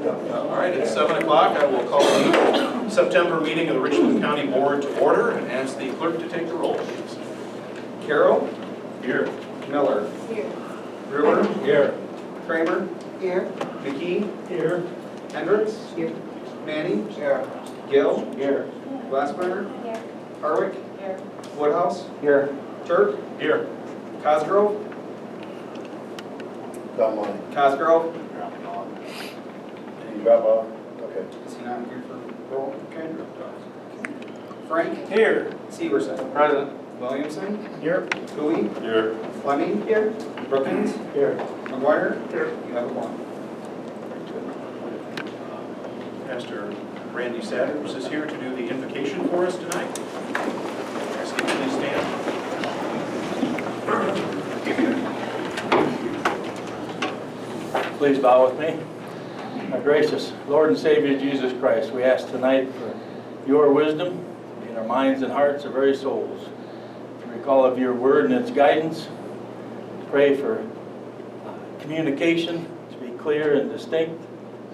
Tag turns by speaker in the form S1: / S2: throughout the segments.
S1: All right, it's 7 o'clock. I will call the September meeting of the Richland County Board to order and ask the clerk to take the roll, please.
S2: Carroll.
S1: Here.
S2: Miller.
S3: Here.
S2: Brewer.
S1: Here.
S2: Kramer.
S3: Here.
S2: McKee.
S1: Here.
S2: Hendricks.
S3: Here.
S2: Manning. Here. Gill.
S1: Here.
S2: Glassberger.
S3: Here.
S2: Harwick.
S3: Here.
S2: Woodhouse.
S1: Here.
S2: Turk.
S1: Here.
S2: Cosgrove. Cosgrove.
S4: Did you drop off? Okay.
S2: Is he not here for roll? Okay. Frank.
S1: Here.
S2: Severson.
S1: Present.
S2: Williamson.
S1: Here.
S2: Cooley.
S1: Here.
S2: Fleming. Here. Brookins.
S1: Here.
S2: McGuire. Here. You have a one.
S1: Pastor Randy Satters is here to do the invocation for us tonight. Ask you to please stand.
S5: Please bow with me. Our gracious Lord and Savior Jesus Christ, we ask tonight for your wisdom in our minds and hearts, our very souls. To recall of your word and its guidance. Pray for communication to be clear and distinct,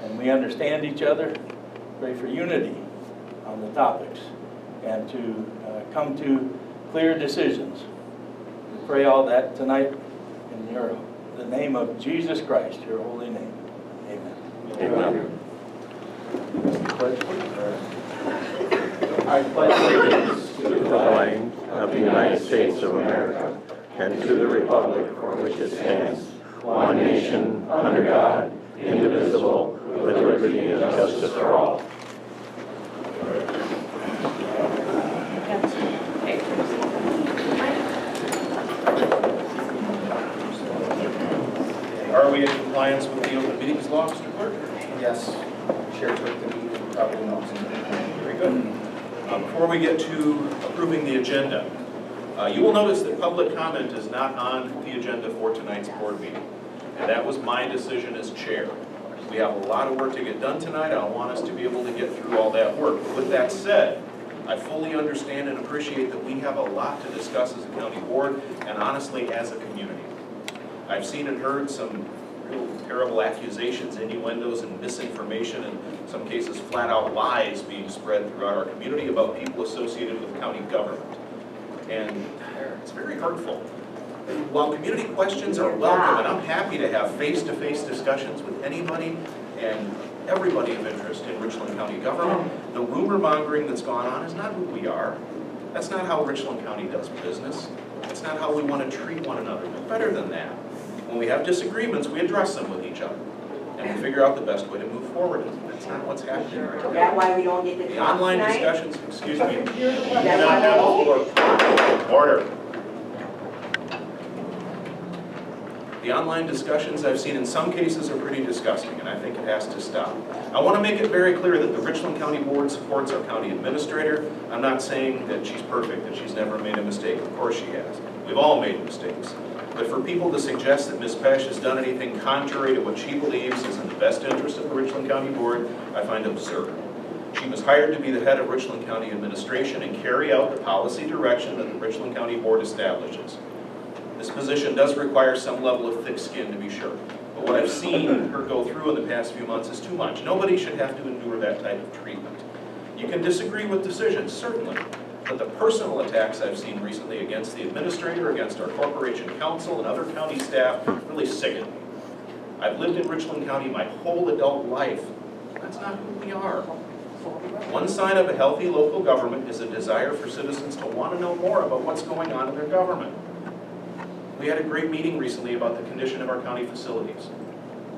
S5: and we understand each other. Pray for unity on the topics and to come to clear decisions. We pray all that tonight in the name of Jesus Christ, your holy name. Amen.
S4: Amen.
S5: I pledge allegiance
S4: To the flag of the United States of America and to the republic for which it stands, one nation, under God, indivisible, with liberty and justice for all.
S1: Are we in compliance with the open meetings law, Mr. Clerk?
S2: Yes. Chair took the meeting, probably knows.
S1: Very good. Before we get to approving the agenda, you will notice that public comment is not on the agenda for tonight's board meeting. And that was my decision as chair. We have a lot of work to get done tonight. I want us to be able to get through all that work. With that said, I fully understand and appreciate that we have a lot to discuss as a county board and honestly as a community. I've seen and heard some real terrible accusations, innuendos, and misinformation, and in some cases flat-out lies being spread throughout our community about people associated with county government. And it's very hurtful. While community questions are welcome, and I'm happy to have face-to-face discussions with anybody and everybody of interest in Richland County government, the rumor mongering that's gone on is not who we are. That's not how Richland County does business. That's not how we want to treat one another. We're better than that. When we have disagreements, we address them with each other. And we figure out the best way to move forward. And that's not what's happening right now.
S3: Is that why we don't get to
S1: The
S3: talk
S1: online
S3: tonight?
S1: discussions, excuse me,
S3: Is
S1: do
S3: that
S1: not
S3: why
S1: have
S3: we
S1: the
S3: don't get
S1: floor.
S3: to talk?
S1: Order. The online discussions I've seen in some cases are pretty disgusting, and I think it has to stop. I want to make it very clear that the Richland County Board supports our county administrator. I'm not saying that she's perfect, that she's never made a mistake. Of course she has. We've all made mistakes. But for people to suggest that Ms. Pesch has done anything contrary to what she believes is in the best interest of the Richland County Board, I find absurd. She was hired to be the head of Richland County administration and carry out the policy direction that the Richland County Board establishes. This position does require some level of thick skin, to be sure. But what I've seen her go through in the past few months is too much. Nobody should have to endure that type of treatment. You can disagree with decisions, certainly. But the personal attacks I've seen recently against the administrator, against our corporation counsel, and other county staff really sicken me. I've lived in Richland County my whole adult life. That's not who we are. One sign of a healthy local government is a desire for citizens to want to know more about what's going on in their government. We had a great meeting recently about the condition of our county facilities.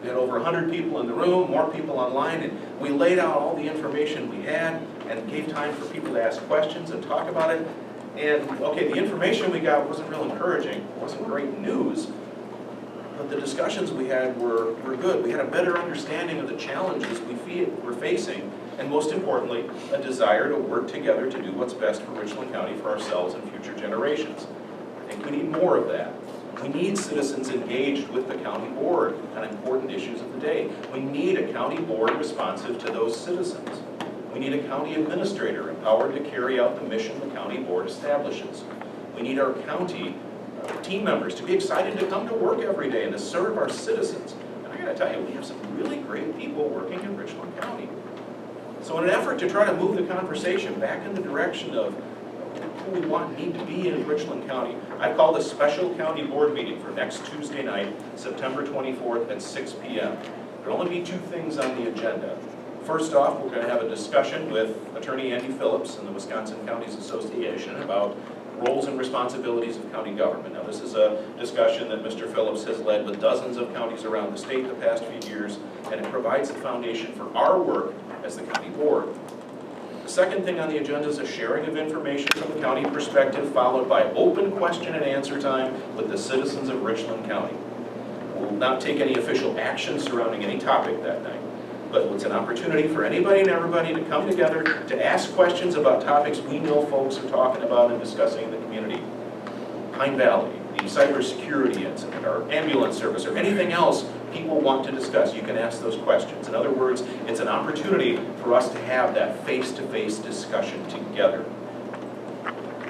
S1: We had over 100 people in the room, more people online, and we laid out all the information we had and gave time for people to ask questions and talk about it. And, okay, the information we got wasn't real encouraging, it wasn't great news, but the discussions we had were good. We had a better understanding of the challenges we're facing, and most importantly, a desire to work together to do what's best for Richland County, for ourselves and future generations. I think we need more of that. We need citizens engaged with the county board on important issues of the day. We need a county board responsive to those citizens. We need a county administrator empowered to carry out the mission the county board establishes. We need our county team members to be excited to come to work every day and to serve our citizens. And I gotta tell you, we have some really great people working in Richland County. So in an effort to try to move the conversation back in the direction of who we need to be in Richland County, I've called a special county board meeting for next Tuesday night, September 24th at 6 p.m. There'll only be two things on the agenda. First off, we're going to have a discussion with Attorney Andy Phillips and the Wisconsin Counties Association about roles and responsibilities of county government. Now, this is a discussion that Mr. Phillips has led with dozens of counties around the state the past few years, and it provides the foundation for our work as the county board. The second thing on the agenda is a sharing of information from the county perspective, followed by open question and answer time with the citizens of Richland County. We'll not take any official action surrounding any topic that night, but it's an opportunity for anybody and everybody to come together to ask questions about topics we know folks are talking about and discussing in the community. Pine Valley, the cybersecurity incident, our ambulance service, or anything else people want to discuss, you can ask those questions. In other words, it's an opportunity for us to have that face-to-face discussion together.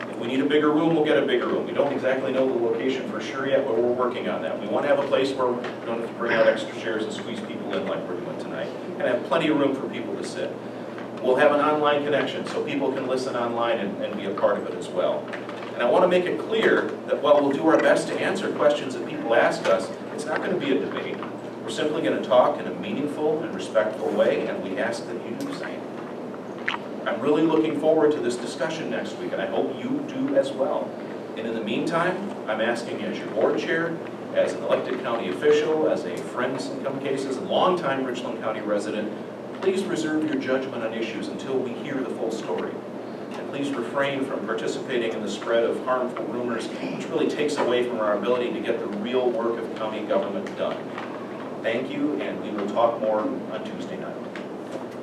S1: If we need a bigger room, we'll get a bigger room. We don't exactly know the location for sure yet, but we're working on that. We want to have a place where we don't have to bring out extra chairs and squeeze people in like we're doing tonight, and have plenty of room for people to sit. We'll have an online connection so people can listen online and be a part of it as well. And I want to make it clear that while we'll do our best to answer questions that people ask us, it's not going to be a debate. We're simply going to talk in a meaningful and respectful way, and we ask that you do the same. I'm really looking forward to this discussion next week, and I hope you do as well. And in the meantime, I'm asking as your board chair, as an elected county official, as a friend in some cases, and longtime Richland County resident, please reserve your judgment on issues until we hear the full story. And please refrain from participating in the spread of harmful rumors, which really takes away from our ability to get the real work of county government done. Thank you, and we will talk more on Tuesday night.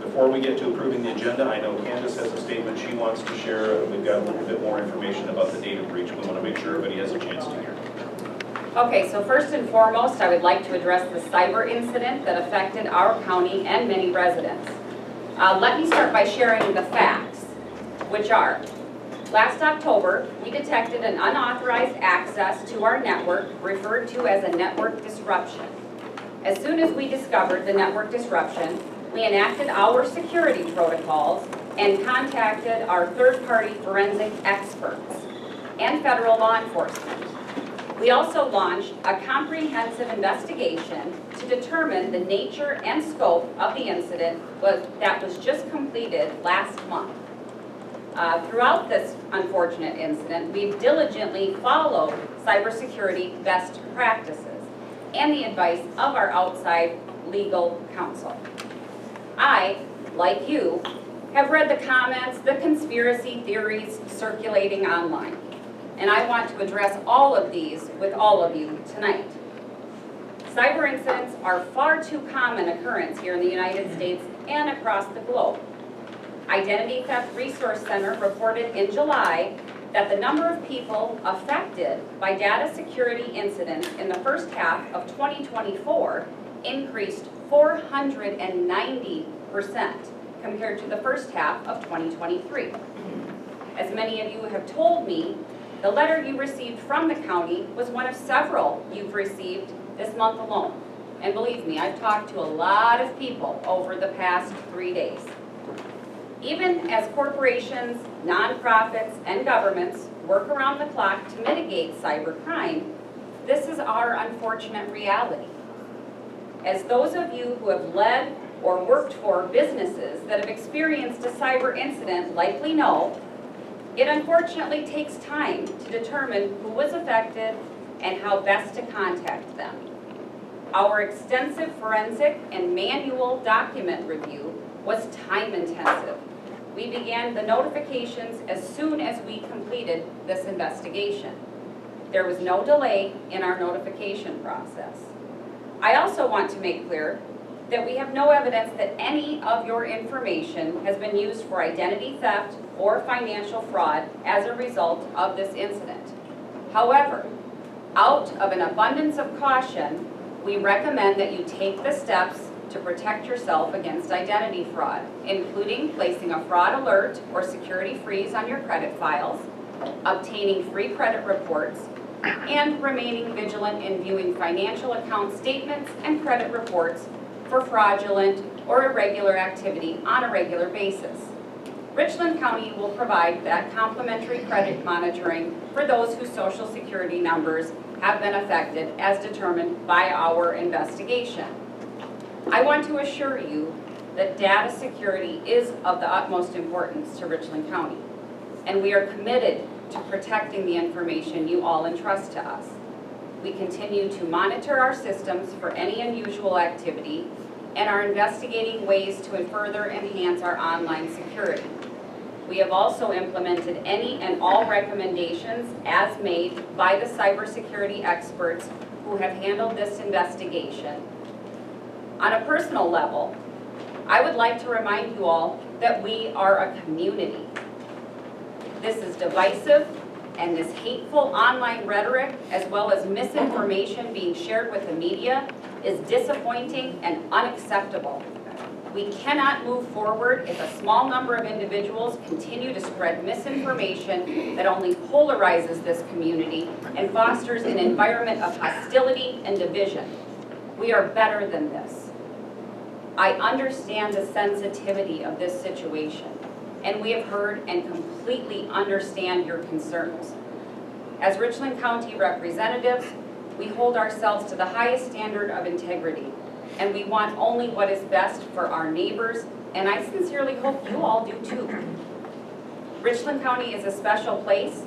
S1: Before we get to approving the agenda, I know Candace has a statement she wants to share. We've got a little bit more information about the data breach. We want to make sure everybody has a chance to hear.
S3: Okay, so first and foremost, I would like to address the cyber incident that affected our county and many residents. Let me start by sharing the facts, which are, last October, we detected an unauthorized access to our network referred to as a network disruption. As soon as we discovered the network disruption, we enacted our security protocols and contacted our third-party forensic experts and federal law enforcement. We also launched a comprehensive investigation to determine the nature and scope of the incident that was just completed last month. Throughout this unfortunate incident, we've diligently followed cybersecurity best practices and the advice of our outside legal counsel. I, like you, have read the comments, the conspiracy theories circulating online, and I want to address all of these with all of you tonight. Cyber incidents are far too common occurrence here in the United States and across the globe. Identity Theft Resource Center reported in July that the number of people affected by data security incidents in the first half of 2024 increased 490% compared to the first half of 2023. As many of you have told me, the letter you received from the county was one of several you've received this month alone. And believe me, I've talked to a lot of people over the past 3 days. Even as corporations, nonprofits, and governments work around the clock to mitigate cybercrime, this is our unfortunate reality. As those of you who have led or worked for businesses that have experienced a cyber incident likely know, it unfortunately takes time to determine who was affected and how best to contact them. Our extensive forensic and manual document review was time-intensive. We began the notifications as soon as we completed this investigation. There was no delay in our notification process. I also want to make clear that we have no evidence that any of your information has been used for identity theft or financial fraud as a result of this incident. However, out of an abundance of caution, we recommend that you take the steps to protect yourself against identity fraud, including placing a fraud alert or security freeze on your credit files, obtaining free credit reports, and remaining vigilant in viewing financial account statements and credit reports for fraudulent or irregular activity on a regular basis. Richland County will provide that complimentary credit monitoring for those whose Social Security numbers have been affected as determined by our investigation. I want to assure you that data security is of the utmost importance to Richland County, and we are committed to protecting the information you all entrust to us. We continue to monitor our systems for any unusual activity and are investigating ways to further enhance our online security. We have also implemented any and all recommendations as made by the cybersecurity experts who have handled this investigation. On a personal level, I would like to remind you all that we are a community. This is divisive, and this hateful online rhetoric, as well as misinformation being shared with the media, is disappointing and unacceptable. We cannot move forward if a small number of individuals continue to spread misinformation that only polarizes this community and fosters an environment of hostility and division. We are better than this. I understand the sensitivity of this situation, and we have heard and completely understand your concerns. As Richland County representatives, we hold ourselves to the highest standard of integrity, and we want only what is best for our neighbors, and I sincerely hope you all do too. Richland County is a special place.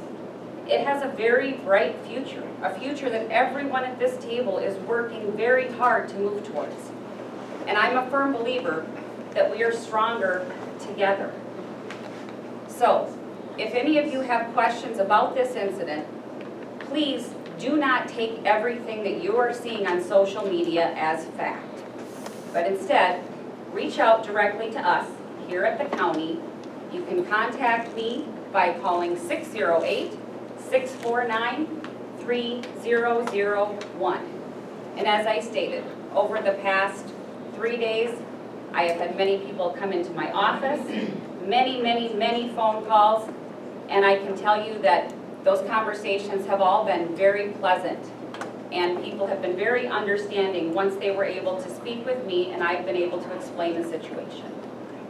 S3: It has a very bright future, a future that everyone at this table is working very hard to move towards. And I'm a firm believer that we are stronger together. So, if any of you have questions about this incident, please do not take everything that you are seeing on social media as fact. But instead, reach out directly to us here at the county. You can contact me by calling 608-649-3001. And as I stated, over the past 3 days, I have had many people come into my office, many phone calls, and I can tell you that those conversations have all been very pleasant, and people have been very understanding once they were able to speak with me and I've been able to explain the situation.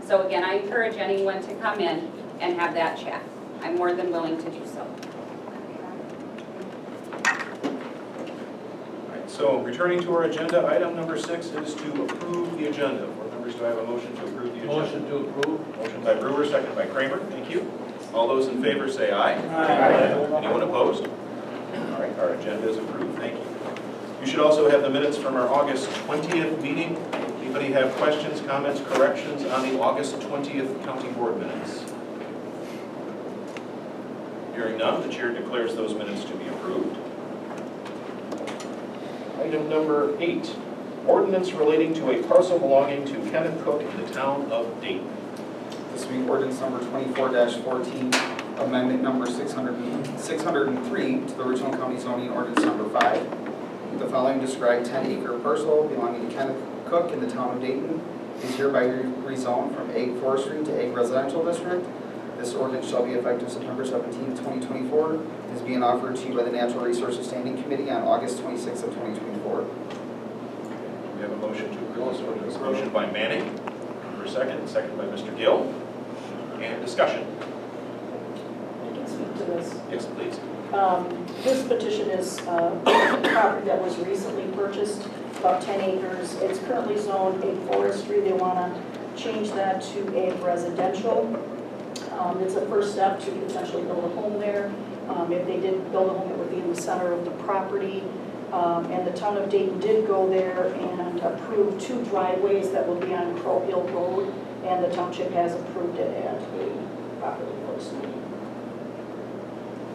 S3: So again, I encourage anyone to come in and have that chat. I'm more than willing to do so.
S1: So returning to our agenda, item number 6 is to approve the agenda. Board members, do I have a motion to approve the agenda?
S2: Motion to approve.
S1: Motion by Brewer, second by Kramer. Thank you. All those in favor say aye.
S2: Aye.
S1: Anyone opposed? All right, our agenda is approved. Thank you. You should also have the minutes from our August 20th meeting. Anybody have questions, comments, corrections on the August 20th county board minutes? Hearing none, the chair declares those minutes to be approved. Item number 8, ordinance relating to a parcel belonging to Kenneth Cook in the town of Dayton.
S6: This will be ordinance number 24-14, amendment number 603 to the Richland County zoning ordinance number 5. The following described 10-acre parcel belonging to Kenneth Cook in the town of Dayton is hereby rezoned from Ag Forestry to Ag Residential District. This ordinance shall be effective September 17, 2024. It is being offered to you by the Natural Resources Standing Committee on August 26 of 2024.
S1: We have a motion to approve this ordinance. Motion by Manning, for a second by Mr. Gill. And discussion.
S7: I can speak to this.
S1: Yes, please.
S7: This petition is property that was recently purchased, about 10 acres. It's currently zoned Ag Forestry. They want to change that to Ag Residential. It's a first step to potentially build a home there. If they did build a home, it would be in the center of the property. And the town of Dayton did go there and approve 2 driveways that will be on Crow Hill Road, and the township has approved it at a property close.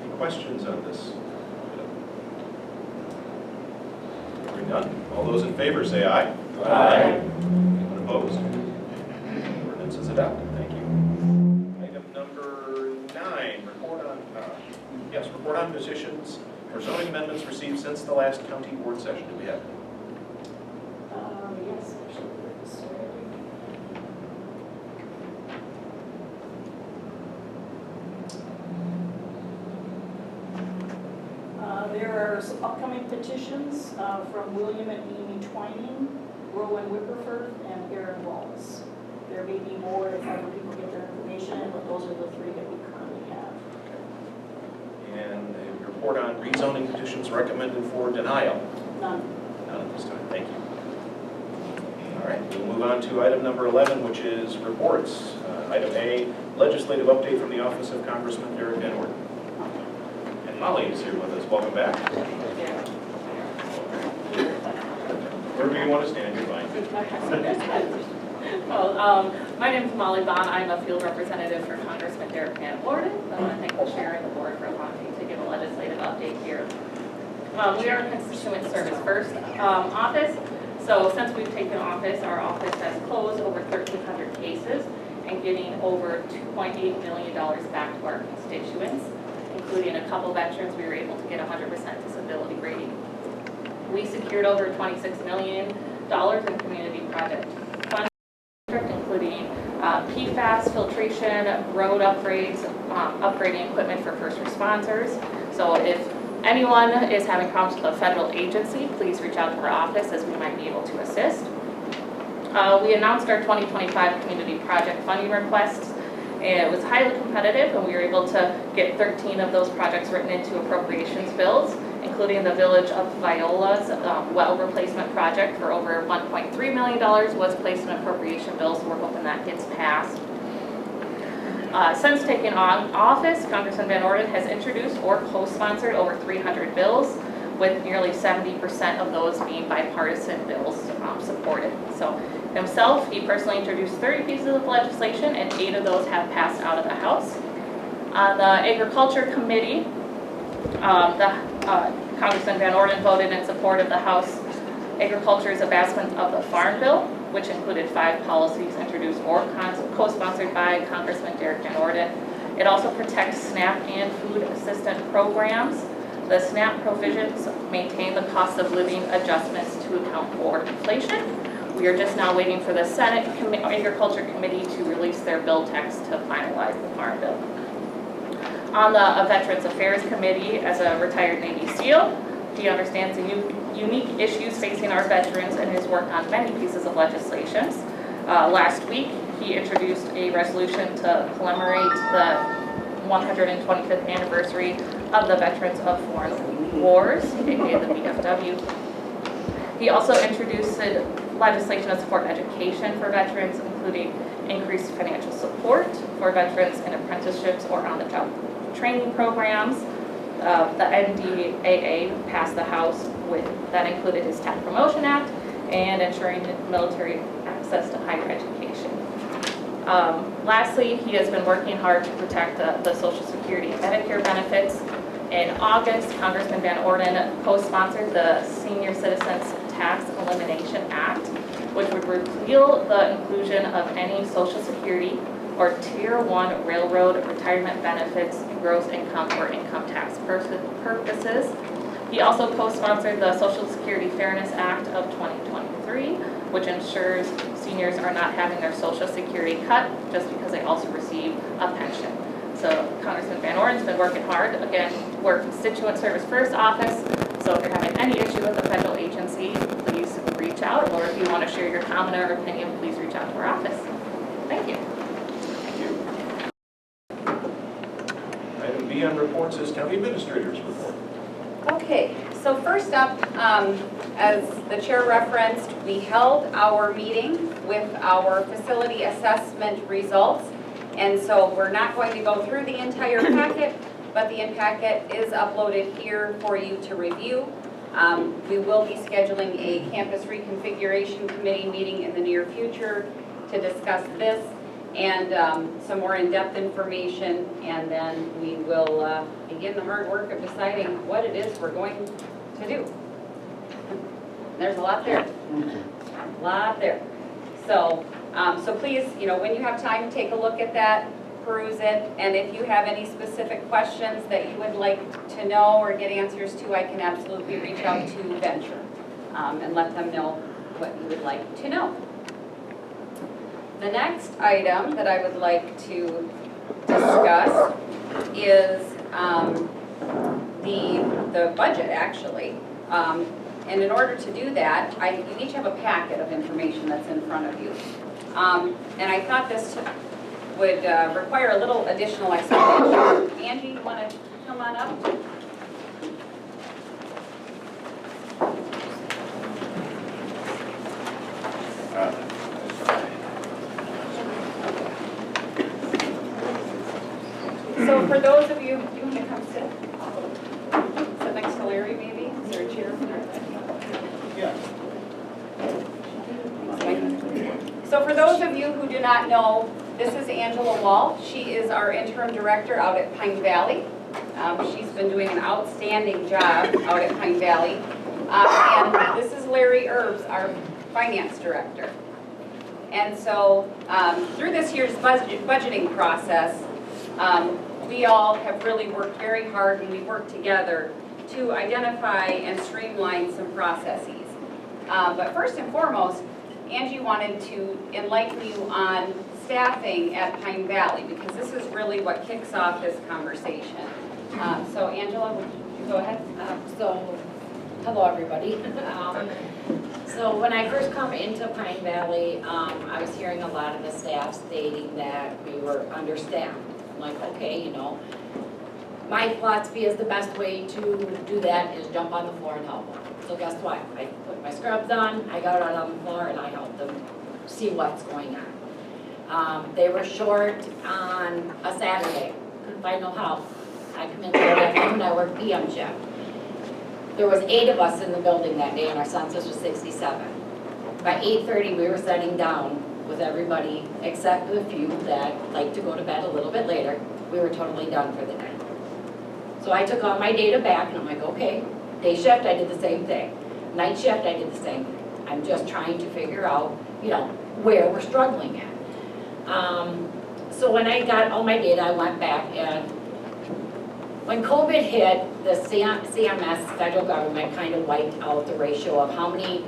S1: Any questions on this? Hearing none. All those in favor say aye.
S2: Aye.
S1: Anyone opposed? Ordinance is adopted. Thank you. Item number 9, report on petitions or zoning amendments received since the last county board session. Do we have any?
S7: Yes, actually, there are some upcoming petitions from William and Amy Twining, Rowan Whipperford, and Aaron Walls. There may be more if other people get their information in, but those are the three that we currently have.
S1: And a report on rezoning petitions recommended for denial.
S7: None.
S1: None at this time, thank you. All right, we'll move on to item number 11, which is reports. Item A, legislative update from the office of Congressman Derek Van Orden. And Molly is here with us, welcome back. Wherever you want to stand, you're fine.
S8: Well, my name is Molly Bond. I'm a field representative for Congressman Derek Van Orden. I want to thank the chair and the board for allowing me to give a legislative update here. We are a constituent service first office. So since we've taken office, our office has closed over 1,300 cases and getting over $2.8 million back to our constituents, including a couple veterans we were able to get 100% disability rating. We secured over $26 million in community project funding, including PFAS filtration, road upgrades, upgrading equipment for first responders. So if anyone is having problems with a federal agency, please reach out to our office as we might be able to assist. We announced our 2025 community project funding requests. It was highly competitive and we were able to get 13 of those projects written into appropriations bills, including the Village of Viola's well replacement project for over $1.3 million was placed in appropriation bills, so we're hoping that gets passed. Since taking on office, Congressman Van Orden has introduced or co-sponsored over 300 bills, with nearly 70% of those being bipartisan bills supported. So himself, he personally introduced 30 pieces of legislation, and 8 of those have passed out of the House. On the Agriculture Committee, Congressman Van Orden voted in support of the House Agriculture's advancement of the Farm Bill, which included 5 policies introduced or co-sponsored by Congressman Derek Van Orden. It also protects SNAP and food assistance programs. The SNAP provisions maintain the cost of living adjustments to account for inflation. We are just now waiting for the Senate Agriculture Committee to release their bill text to finalize the Farm Bill. On the Veterans Affairs Committee, as a retired Navy SEAL, he understands the unique issues facing our veterans and has worked on many pieces of legislation. Last week, he introduced a resolution to commemorate the 125th anniversary of the Veterans of Foreign Wars, aka the VFW. He also introduced legislation to support education for veterans, including increased financial support for veterans in apprenticeships or on-the-job training programs. The NDAA passed the House that included his Tax Promotion Act and ensuring military access to higher education. Lastly, he has been working hard to protect the Social Security and Medicare benefits. In August, Congressman Van Orden co-sponsored the Senior Citizens Tax Elimination Act, which would repeal the inclusion of any Social Security or Tier 1 railroad retirement benefits in gross income for income tax purposes. He also co-sponsored the Social Security Fairness Act of 2023, which ensures seniors are not having their Social Security cut just because they also receive a pension. So Congressman Van Orden's been working hard. Again, we're a constituent service first office, so if you're having any issue with a federal agency, please reach out, or if you want to share your comment or opinion, please reach out to our office. Thank you.
S1: Item B on reports is County Administrator's report.
S3: Okay, so first up, as the chair referenced, we held our meeting with our facility assessment results. And so we're not going to go through the entire packet, but the packet is uploaded here for you to review. We will be scheduling a campus reconfiguration committee meeting in the near future to discuss this and some more in-depth information, and then we will begin the hard work of deciding what it is we're going to do. There's a lot there, a lot there. So, so please, when you have time, take a look at that, peruse it, and if you have any specific questions that you would like to know or get answers to, I can absolutely reach out to Venture and let them know what you would like to know. The next item that I would like to discuss is the budget, actually. And in order to do that, you each have a packet of information that's in front of you. And I thought this would require a little additional explanation. Angie, you want to come on up? So for those of you, do you want to come sit? Sit next to Larry, maybe? Is there a chair?
S2: Yeah.
S3: So for those of you who do not know, this is Angela Wall. She is our interim director out at Pine Valley. She's been doing an outstanding job out at Pine Valley. And this is Larry Erbs, our finance director. And so through this year's budgeting process, we all have really worked very hard, and we worked together to identify and streamline some processes. But first and foremost, Angie wanted to enlighten you on staffing at Pine Valley, because this is really what kicks off this conversation. So Angela, would you go ahead?
S9: Hello everybody. So when I first come into Pine Valley, I was hearing a lot of the staff stating that we were understaffed. I'm like, okay, you know, my philosophy is the best way to do that is jump on the floor and help them. So guess what? I put my scrubs on, I got out on the floor, and I helped them see what's going on. They were short on a Saturday, couldn't find no help. I come in there that afternoon, I work PM shift. There was 8 of us in the building that day, and our census was 67. By 8:30, we were sitting down with everybody, except for the few that like to go to bed a little bit later. We were totally done for the day. So I took all my data back, and I'm like, okay, day shift, I did the same thing. Night shift, I did the same thing. I'm just trying to figure out, you know, where we're struggling at. So when I got all my data, I went back, and when COVID hit, the CMS, federal government, kind of wiped out the ratio of how many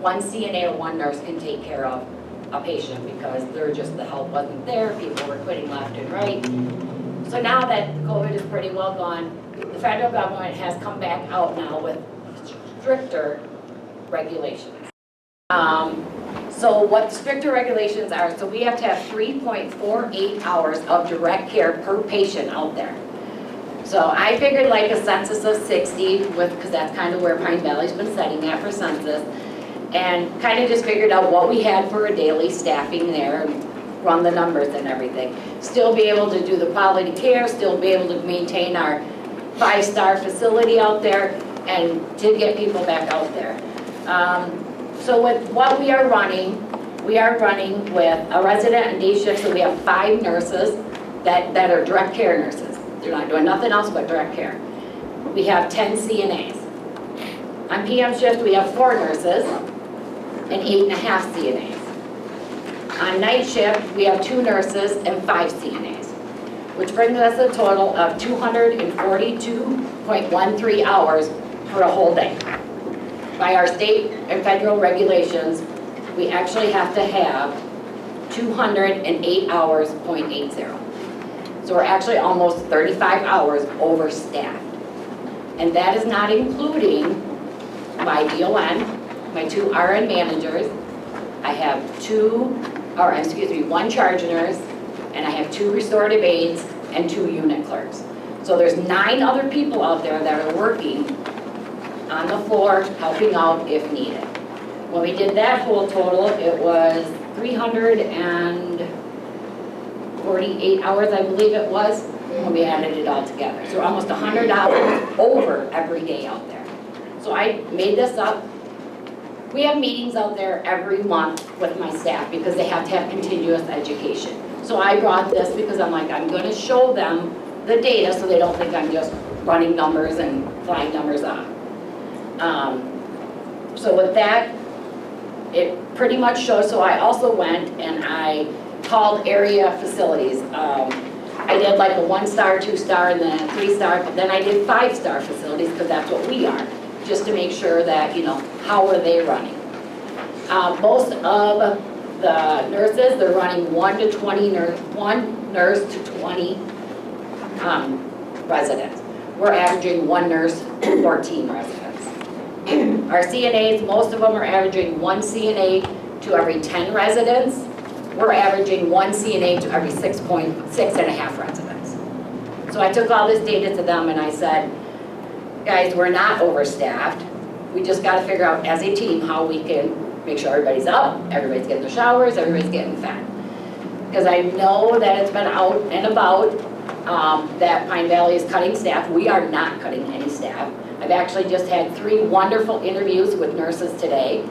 S9: one CNA or one nurse can take care of a patient, because the help wasn't there, people were quitting left and right. So now that COVID is pretty well gone, the federal government has come back out now with stricter regulations. So what stricter regulations are, so we have to have 3.48 hours of direct care per patient out there. So I figured like a census of 60, because that's kind of where Pine Valley's been setting at for census, and kind of just figured out what we had for a daily staffing there, and run the numbers and everything. Still be able to do the quality care, still be able to maintain our 5-star facility out there, and to get people back out there. So with what we are running with a resident and day shift, so we have 5 nurses that are direct care nurses. They're not doing nothing else but direct care. We have 10 CNAs. On PM shift, we have 4 nurses and 8.5 CNAs. On night shift, we have 2 nurses and 5 CNAs, which brings us a total of 242.13 hours for a whole day. By our state and federal regulations, we actually have to have 208 hours, .80. So we're actually almost 35 hours overstaffed. And that is not including my DON, my 2 RN managers. I have 1 charge nurse, and I have 2 restorative aides and 2 unit clerks. So there's 9 other people out there that are working on the floor, helping out if needed. When we did that whole total, it was 348 hours, I believe it was, when we added it all together. So almost 100 hours over every day out there. So I made this up. We have meetings out there every month with my staff because they have to have continuous education. So I brought this because I'm like, I'm gonna show them the data so they don't think I'm just running numbers and flying numbers on. So with that, it pretty much shows, so I also went and I called area facilities. I did like a 1-star, 2-star, and then a 3-star, but then I did 5-star facilities because that's what we are, just to make sure that, you know, how are they running. Most of the nurses, they're running 1 nurse to 20 residents. we're averaging 1 nurse to 14 residents. Our CNAs, most of them are averaging 1 CNA to every 10 residents. We're averaging 1 CNA to every 6.5 residents. So I took all this data to them and I said, guys, we're not overstaffed. We just got to figure out as a team how we can make sure everybody's up, everybody's getting their showers, everybody's getting fed. Because I know that it's been out and about that Pine Valley is cutting staff. We are not cutting any staff. I've actually just had 3 wonderful interviews with nurses today.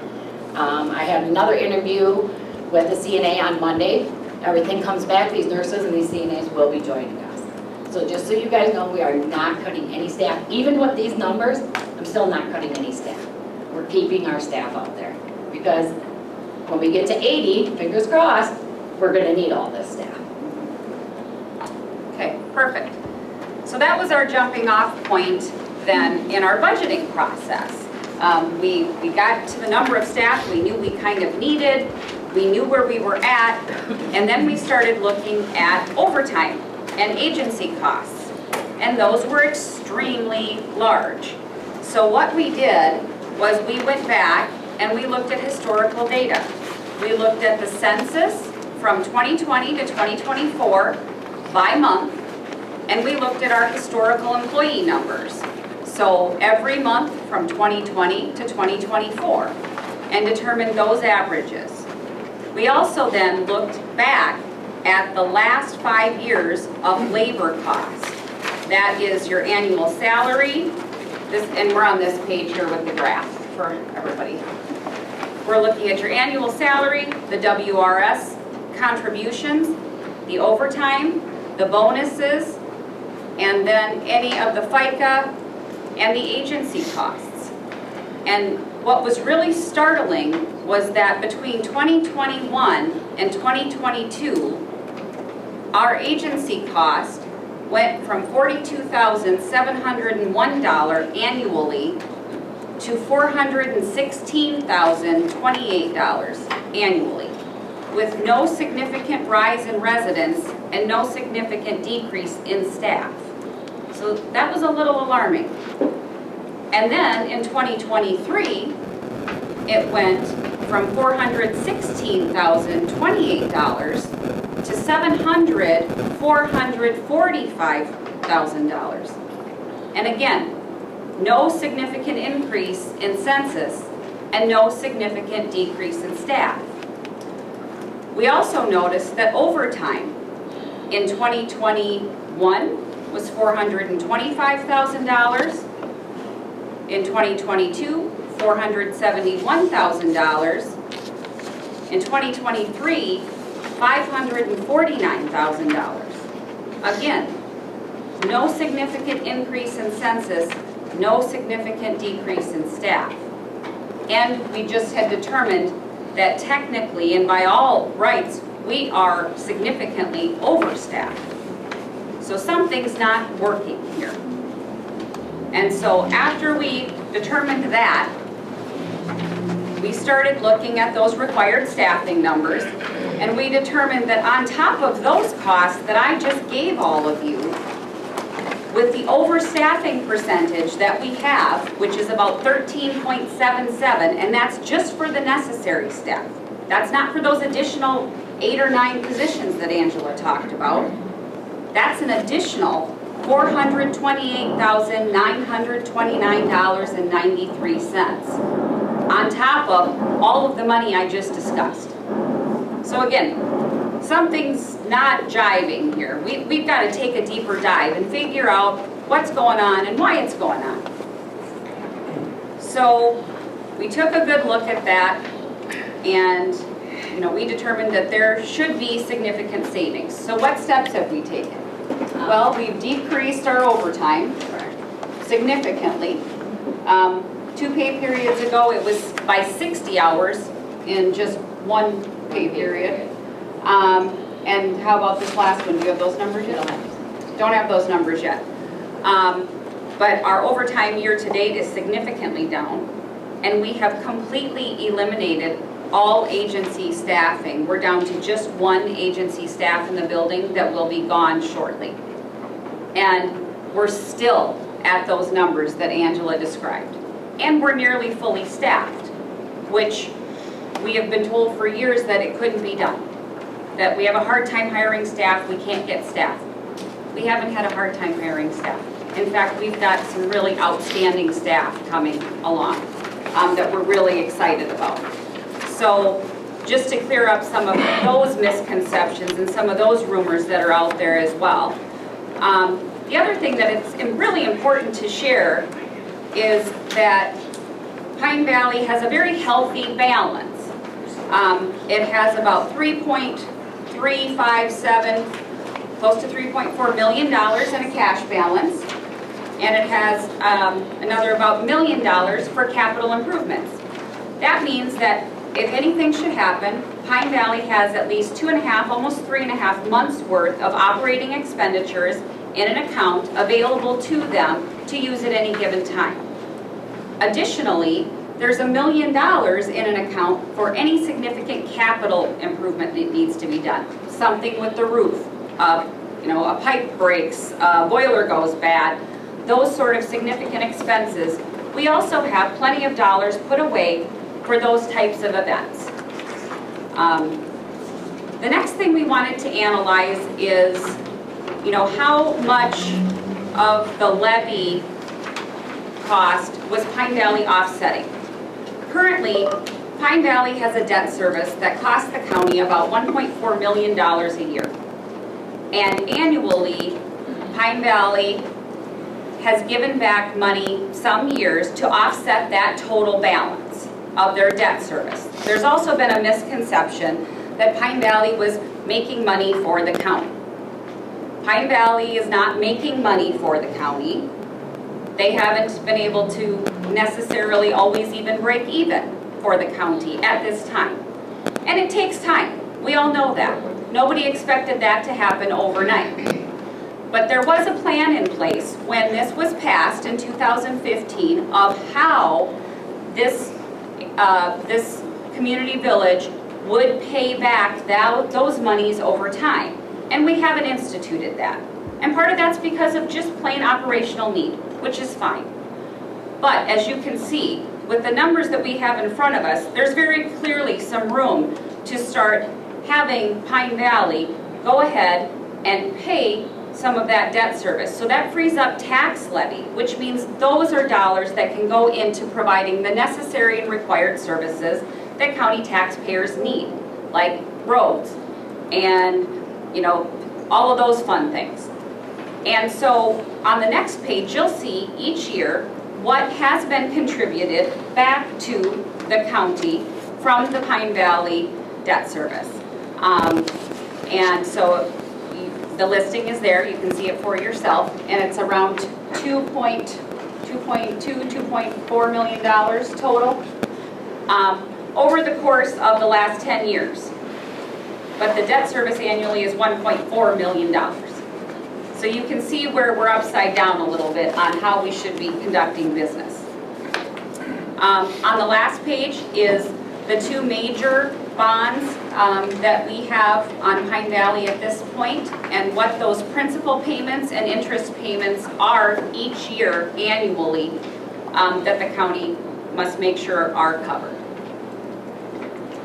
S9: I had another interview with a CNA on Monday. Everything comes back, these nurses and these CNAs will be joining us. So just so you guys know, we are not cutting any staff. Even with these numbers, I'm still not cutting any staff. We're keeping our staff out there. Because when we get to 80, fingers crossed, we're gonna need all this staff.
S3: Okay, perfect. So that was our jumping off point then in our budgeting process. We got to the number of staff we knew we kind of needed, we knew where we were at, and then we started looking at overtime and agency costs. And those were extremely large. So what we did was we went back and we looked at historical data. We looked at the census from 2020 to 2024 by month, and we looked at our historical employee numbers. So every month from 2020 to 2024, and determined those averages. We also then looked back at the last 5 years of labor costs. That is your annual salary, and we're on this page here with the graph for everybody. We're looking at your annual salary, the WRS contributions, the overtime, the bonuses, and then any of the FICA and the agency costs. And what was really startling was that between 2021 and 2022, our agency cost went from $42,701 annually to $416,028 annually, with no significant rise in residents and no significant decrease in staff. So that was a little alarming. And then in 2023, it went from $416,028 to $445,000. And again, no significant increase in census and no significant decrease in staff. We also noticed that overtime in 2021 was $425,000. In 2022, $471,000. In 2023, $549,000. Again, no significant increase in census, no significant decrease in staff. And we just had determined that technically and by all rights, we are significantly overstaffed. So something's not working here. And so after we determined that, we started looking at those required staffing numbers, and we determined that on top of those costs that I just gave all of you, with the overstaffing percentage that we have, which is about 13.77, and that's just for the necessary staff. That's not for those additional 8 or 9 positions that Angela talked about. That's an additional $428,929.93 on top of all of the money I just discussed. So again, something's not jiving here. We've got to take a deeper dive and figure out what's going on and why it's going on. So we took a good look at that, and we determined that there should be significant savings. So what steps have we taken? Well, we've decreased our overtime significantly. 2 pay periods ago, it was by 60 hours in just 1 pay period. And how about this last one? Do you have those numbers yet? Don't have those numbers yet. But our overtime year to date is significantly down, and we have completely eliminated all agency staffing. We're down to just 1 agency staff in the building that will be gone shortly. And we're still at those numbers that Angela described. And we're nearly fully staffed, which we have been told for years that it couldn't be done. That we have a hard time hiring staff, we can't get staff. We haven't had a hard time hiring staff. In fact, we've got some really outstanding staff coming along that we're really excited about. So just to clear up some of those misconceptions and some of those rumors that are out there as well. The other thing that it's really important to share is that Pine Valley has a very healthy balance. It has about 3.357, close to $3.4 million in a cash balance, and it has another about $1 million for capital improvements. That means that if anything should happen, Pine Valley has at least 2.5, almost 3.5 months worth of operating expenditures in an account available to them to use at any given time. Additionally, there's $1 million in an account for any significant capital improvement that needs to be done. Something with the roof, a pipe breaks, a boiler goes bad, those sort of significant expenses. We also have plenty of dollars put away for those types of events. The next thing we wanted to analyze is, how much of the levy cost was Pine Valley offsetting. Currently, Pine Valley has a debt service that costs the county about $1.4 million a year. And annually, Pine Valley has given back money some years to offset that total balance of their debt service. There's also been a misconception that Pine Valley was making money for the county. Pine Valley is not making money for the county. They haven't been able to necessarily always even break even for the county at this time. And it takes time. We all know that. Nobody expected that to happen overnight. But there was a plan in place when this was passed in 2015 of how this community village would pay back those monies over time. And we haven't instituted that. And part of that's because of just plain operational need, which is fine. But as you can see, with the numbers that we have in front of us, there's very clearly some room to start having Pine Valley go ahead and pay some of that debt service. So that frees up tax levy, which means those are dollars that can go into providing the necessary and required services that county taxpayers need, like roads and all of those fun things. And so on the next page, you'll see each year what has been contributed back to the county from the Pine Valley debt service. And so the listing is there, you can see it for yourself, and it's around $2.4 million total over the course of the last 10 years. But the debt service annually is $1.4 million. So you can see where we're upside down a little bit on how we should be conducting business. On the last page is the two major bonds that we have on Pine Valley at this point, and what those principal payments and interest payments are each year annually that the county must make sure are covered.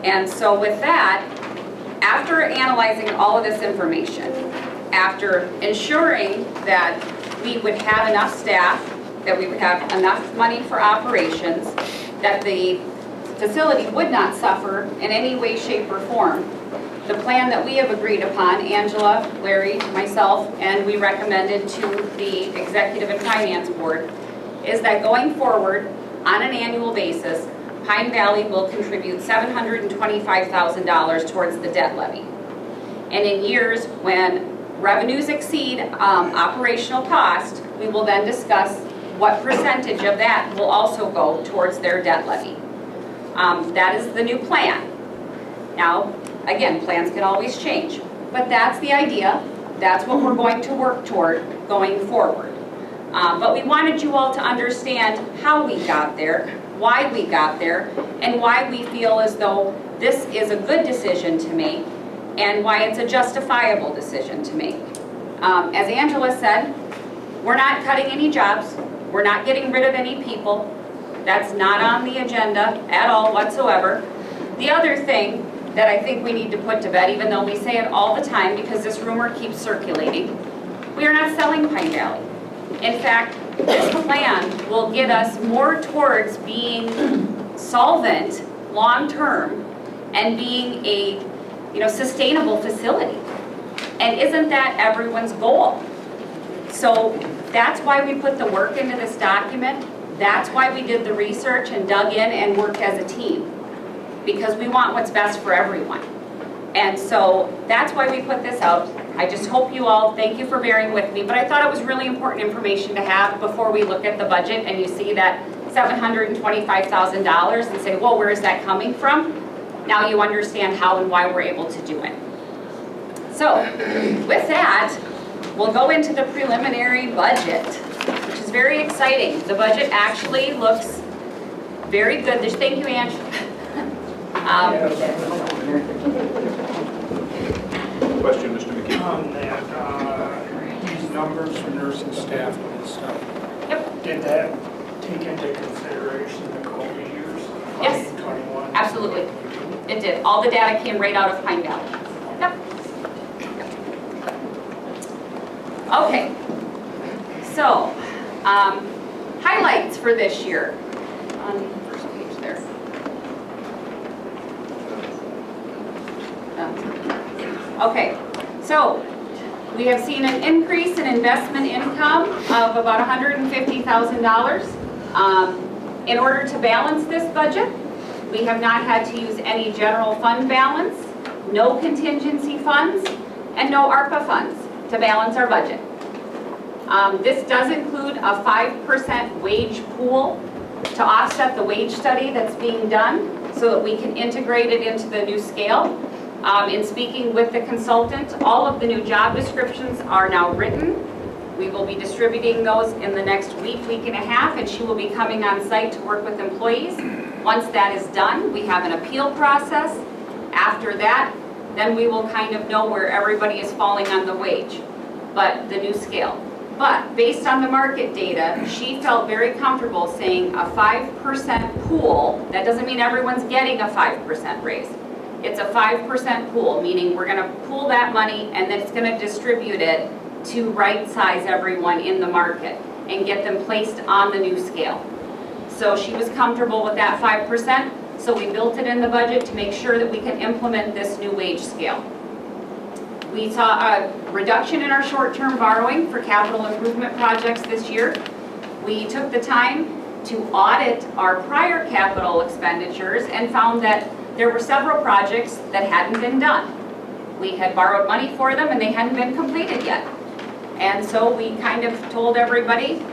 S3: And so with that, after analyzing all of this information, after ensuring that we would have enough staff, that we would have enough money for operations, that the facility would not suffer in any way, shape, or form, the plan that we have agreed upon, Angela, Larry, myself, and we recommended to the Executive and Finance Board, is that going forward, on an annual basis, Pine Valley will contribute $725,000 towards the debt levy. And in years when revenues exceed operational cost, we will then discuss what percentage of that will also go towards their debt levy. That is the new plan. Now, again, plans can always change, but that's the idea. That's what we're going to work toward going forward. But we wanted you all to understand how we got there, why we got there, and why we feel as though this is a good decision to make and why it's a justifiable decision to make. As Angela said, we're not cutting any jobs. We're not getting rid of any people. That's not on the agenda at all whatsoever. The other thing that I think we need to put to bed, even though we say it all the time because this rumor keeps circulating, we are not selling Pine Valley. In fact, this plan will get us more towards being solvent long-term and being a sustainable facility. And isn't that everyone's goal? So that's why we put the work into this document. That's why we did the research and dug in and worked as a team. Because we want what's best for everyone. And so that's why we put this out. I just hope you all, thank you for bearing with me, but I thought it was really important information to have before we look at the budget and you see that $725,000 and say, well, where is that coming from? Now you understand how and why we're able to do it. So with that, we'll go into the preliminary budget, which is very exciting. The budget actually looks very good. Thank you, Ange.
S1: Question, Mr. McKee.
S2: On that, these numbers for nursing staff and stuff.
S3: Yep.
S2: Did that take into consideration the COVID years?
S3: Yes.
S2: 2021?
S3: Absolutely. It did. All the data came right out of Pine Valley. Yep. Okay. So, highlights for this year. On the first page there. Okay, so we have seen an increase in investment income of about $150,000. In order to balance this budget, we have not had to use any general fund balance, no contingency funds, and no ARPA funds to balance our budget. This does include a 5% wage pool to offset the wage study that's being done so that we can integrate it into the new scale. In speaking with the consultant, all of the new job descriptions are now written. We will be distributing those in the next week and a half, and she will be coming on site to work with employees. Once that is done, we have an appeal process. After that, then we will kind of know where everybody is falling on the wage, but the new scale. But based on the market data, she felt very comfortable saying a 5% pool. That doesn't mean everyone's getting a 5% raise. It's a 5% pool, meaning we're going to pool that money and then it's going to distribute it to right size everyone in the market and get them placed on the new scale. So she was comfortable with that 5%, so we built it in the budget to make sure that we can implement this new wage scale. We saw a reduction in our short-term borrowing for capital improvement projects this year. We took the time to audit our prior capital expenditures and found that there were several projects that hadn't been done. We had borrowed money for them and they hadn't been completed yet. And so we kind of told everybody,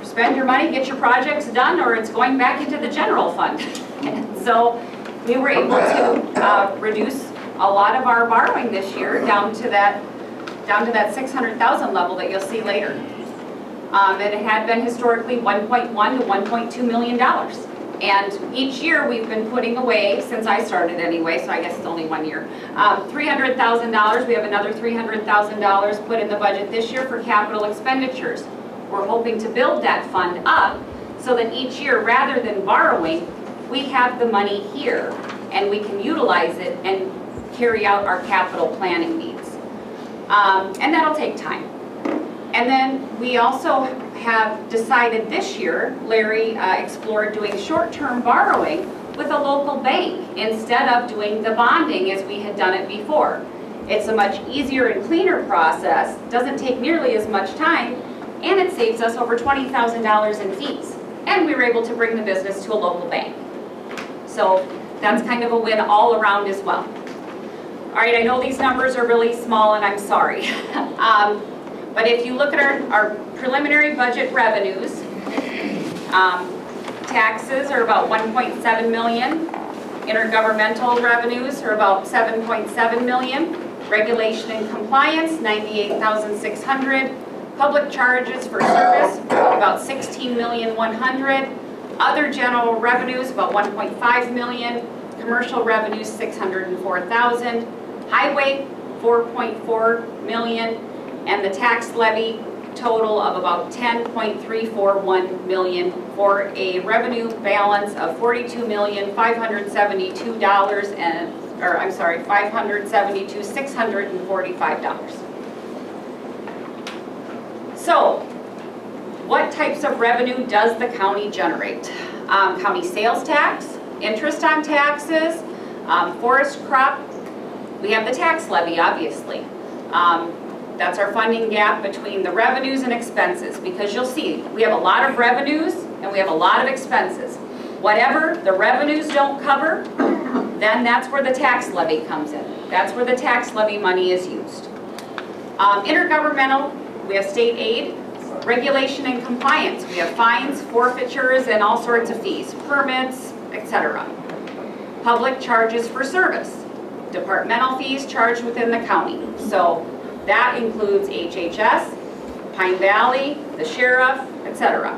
S3: spend your money, get your projects done, or it's going back into the general fund. And so we were able to reduce a lot of our borrowing this year down to that $600,000 level that you'll see later. And it had been historically $1.1 to $1.2 million. And each year we've been putting away, since I started anyway, so I guess it's only 1 year, $300,000. We have another $300,000 put in the budget this year for capital expenditures. We're hoping to build that fund up so that each year, rather than borrowing, we have the money here and we can utilize it and carry out our capital planning needs. And that'll take time. And then we also have decided this year, Larry explored doing short-term borrowing with a local bank instead of doing the bonding as we had done it before. It's a much easier and cleaner process, doesn't take nearly as much time, and it saves us over $20,000 in fees. And we were able to bring the business to a local bank. So that's kind of a win all around as well. All right, I know these numbers are really small and I'm sorry. But if you look at our preliminary budget revenues, taxes are about 1.7 million. Intergovernmental revenues are about 7.7 million. Regulation and compliance, 98,600. Public charges for service, about 16,100,000. Other general revenues, about 1.5 million. Commercial revenues, 604,000. Highway, 4.4 million. And the tax levy total of about 10.341 million for a revenue balance of $42,572 and, or I'm sorry, $572,645. So, what types of revenue does the county generate? County sales tax, interest on taxes, forest crop. We have the tax levy, obviously. That's our funding gap between the revenues and expenses, because you'll see, we have a lot of revenues and we have a lot of expenses. Whatever the revenues don't cover, then that's where the tax levy comes in. That's where the tax levy money is used. Intergovernmental, we have state aid, regulation and compliance. We have fines, forfeitures, and all sorts of fees, permits, etc. Public charges for service, departmental fees charged within the county. So that includes HHS, Pine Valley, the sheriff, etc.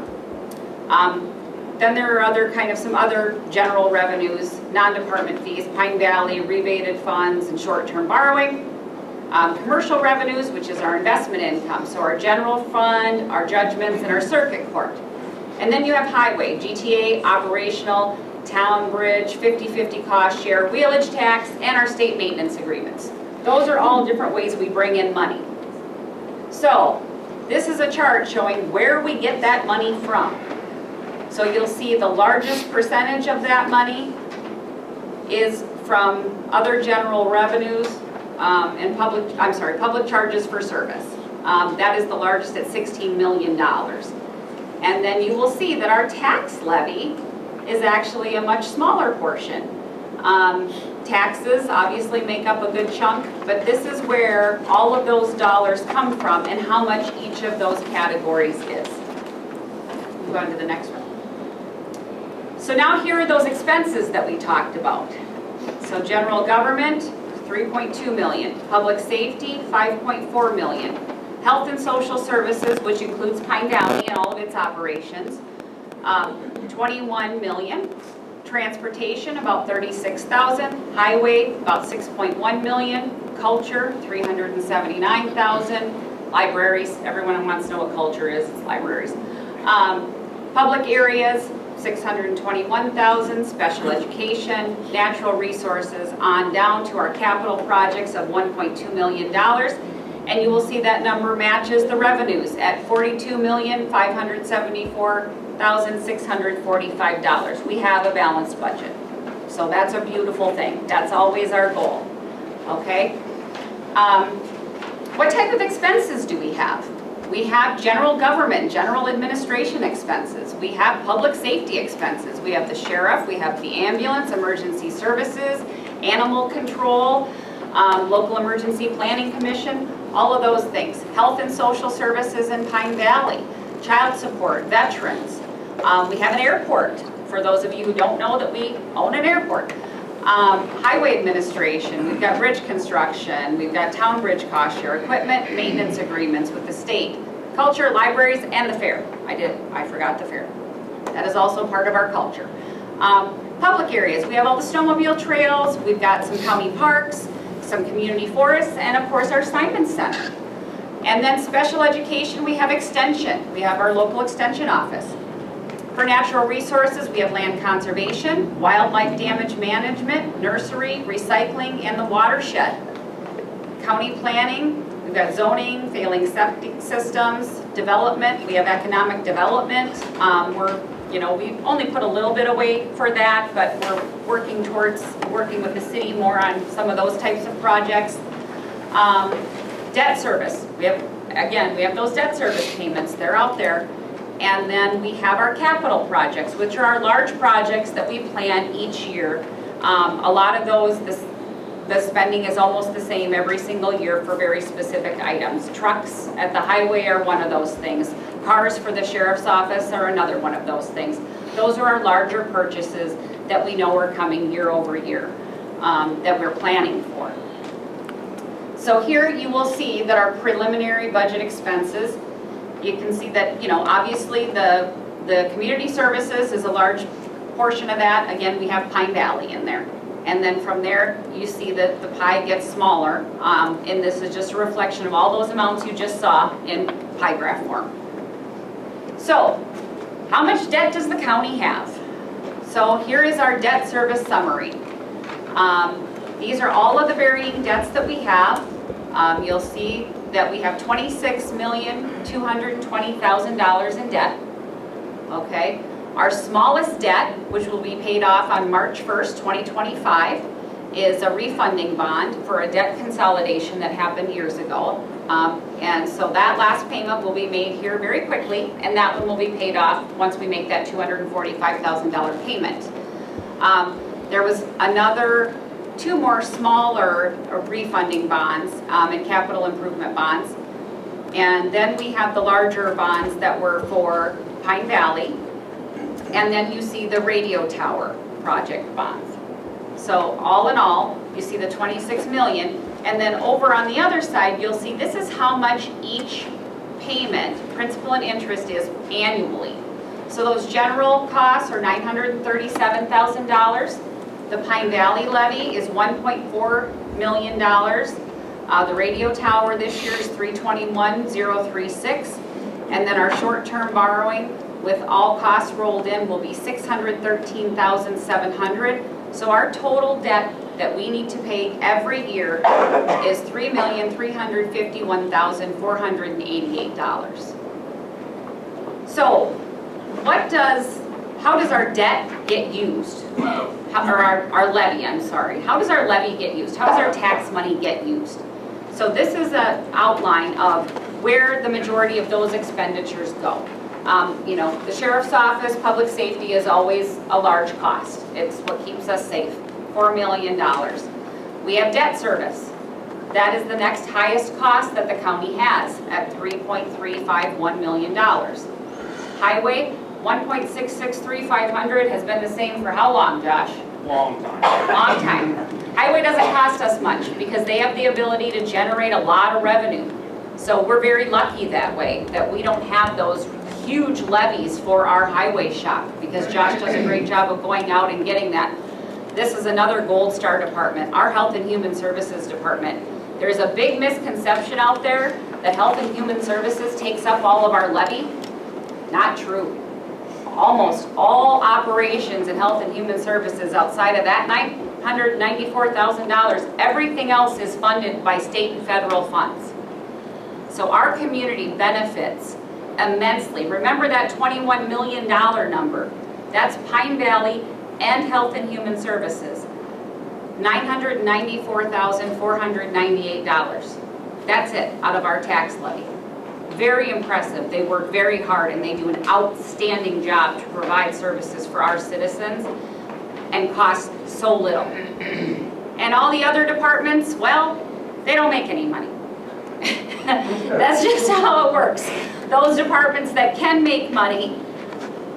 S3: Then there are some other general revenues, non-department fees, Pine Valley, rebated funds, and short-term borrowing. Commercial revenues, which is our investment income, so our general fund, our judgments, and our circuit court. And then you have highway, GTA, operational, town bridge, 50-50 cost share, wheelage tax, and our state maintenance agreements. Those are all different ways we bring in money. So this is a chart showing where we get that money from. So you'll see the largest percentage of that money is from other general revenues and public charges for service. That is the largest at $16 million. And then you will see that our tax levy is actually a much smaller portion. Taxes obviously make up a good chunk, but this is where all of those dollars come from and how much each of those categories is. Move on to the next one. So now here are those expenses that we talked about. So general government, 3.2 million. Public safety, 5.4 million. Health and social services, which includes Pine Valley and all of its operations, 21 million. Transportation, about 36,000. Highway, about 6.1 million. Culture, 379,000. Libraries, everyone wants to know what culture is, it's libraries. Public areas, 621,000, special education, natural resources, on down to our capital projects of $1.2 million. And you will see that number matches the revenues at $42,574,645. We have a balanced budget. So that's a beautiful thing. That's always our goal. Okay? What type of expenses do we have? We have general government, general administration expenses. We have public safety expenses. We have the sheriff, we have the ambulance, emergency services, animal control, local emergency planning commission, all of those things. Health and social services in Pine Valley, child support, veterans. We have an airport, for those of you who don't know that we own an airport. Highway administration, we've got bridge construction, we've got town bridge cost share, equipment, maintenance agreements with the state, culture, libraries, and the fair. I forgot the fair. That is also part of our culture. Public areas, we have all the snowmobile trails, we've got some county parks, some community forests, and of course our Richland Center. And then special education, we have extension. We have our local extension office. For natural resources, we have land conservation, wildlife damage management, nursery, recycling, and the watershed. County planning, we've got zoning, failing septic systems, development, we have economic development. We only put a little bit away for that, but we're working towards working with the city more on some of those types of projects. Debt service, we have those debt service payments, they're out there. And then we have our capital projects, which are our large projects that we plan each year. A lot of those, the spending is almost the same every single year for very specific items. Trucks at the highway are one of those things. Cars for the sheriff's office are another one of those things. Those are our larger purchases that we know are coming year over year, that we're planning for. So here you will see that our preliminary budget expenses, you can see that, obviously the community services is a large portion of that. Again, we have Pine Valley in there. And then from there, you see that the pie gets smaller. And this is just a reflection of all those amounts you just saw in pie graph form. So, how much debt does the county have? So here is our debt service summary. These are all of the varying debts that we have. You'll see that we have $26,220,000 in debt. Okay, our smallest debt, which will be paid off on March 1st, 2025, is a refunding bond for a debt consolidation that happened years ago. And so that last payment will be made here very quickly, and that one will be paid off once we make that $245,000 payment. There was two more smaller refunding bonds and capital improvement bonds. And then we have the larger bonds that were for Pine Valley. And then you see the radio tower project bonds. So all in all, you see the 26 million. And then over on the other side, you'll see this is how much each payment, principal and interest, is annually. So those general costs are $937,000. The Pine Valley levy is $1.4 million. The radio tower this year is $321,036. And then our short-term borrowing with all costs rolled in will be $613,700. So our total debt that we need to pay every year is $3,351,488. So how does our debt get used? Our levy, I'm sorry. How does our levy get used? How does our tax money get used? So this is an outline of where the majority of those expenditures go. The sheriff's office, public safety is always a large cost. It's what keeps us safe, $4 million. We have debt service. That is the next highest cost that the county has at $3.351 million. Highway, $1.663,500 has been the same for how long, Josh?
S2: Long time.
S3: Long time. Highway doesn't cost us much because they have the ability to generate a lot of revenue. So we're very lucky that way, that we don't have those huge levies for our highway shop, because Josh does a great job of going out and getting that. This is another gold star department, our Health and Human Services department. There's a big misconception out there that Health and Human Services takes up all of our levy. Not true. Almost all operations in Health and Human Services outside of that $994,000, everything else is funded by state and federal funds. So our community benefits immensely. Remember that $21 million number. That's Pine Valley and Health and Human Services. $994,498. That's it out of our tax levy. Very impressive. They work very hard and they do an outstanding job to provide services for our citizens and cost so little. And all the other departments, well, they don't make any money. That's just how it works. Those departments that can make money,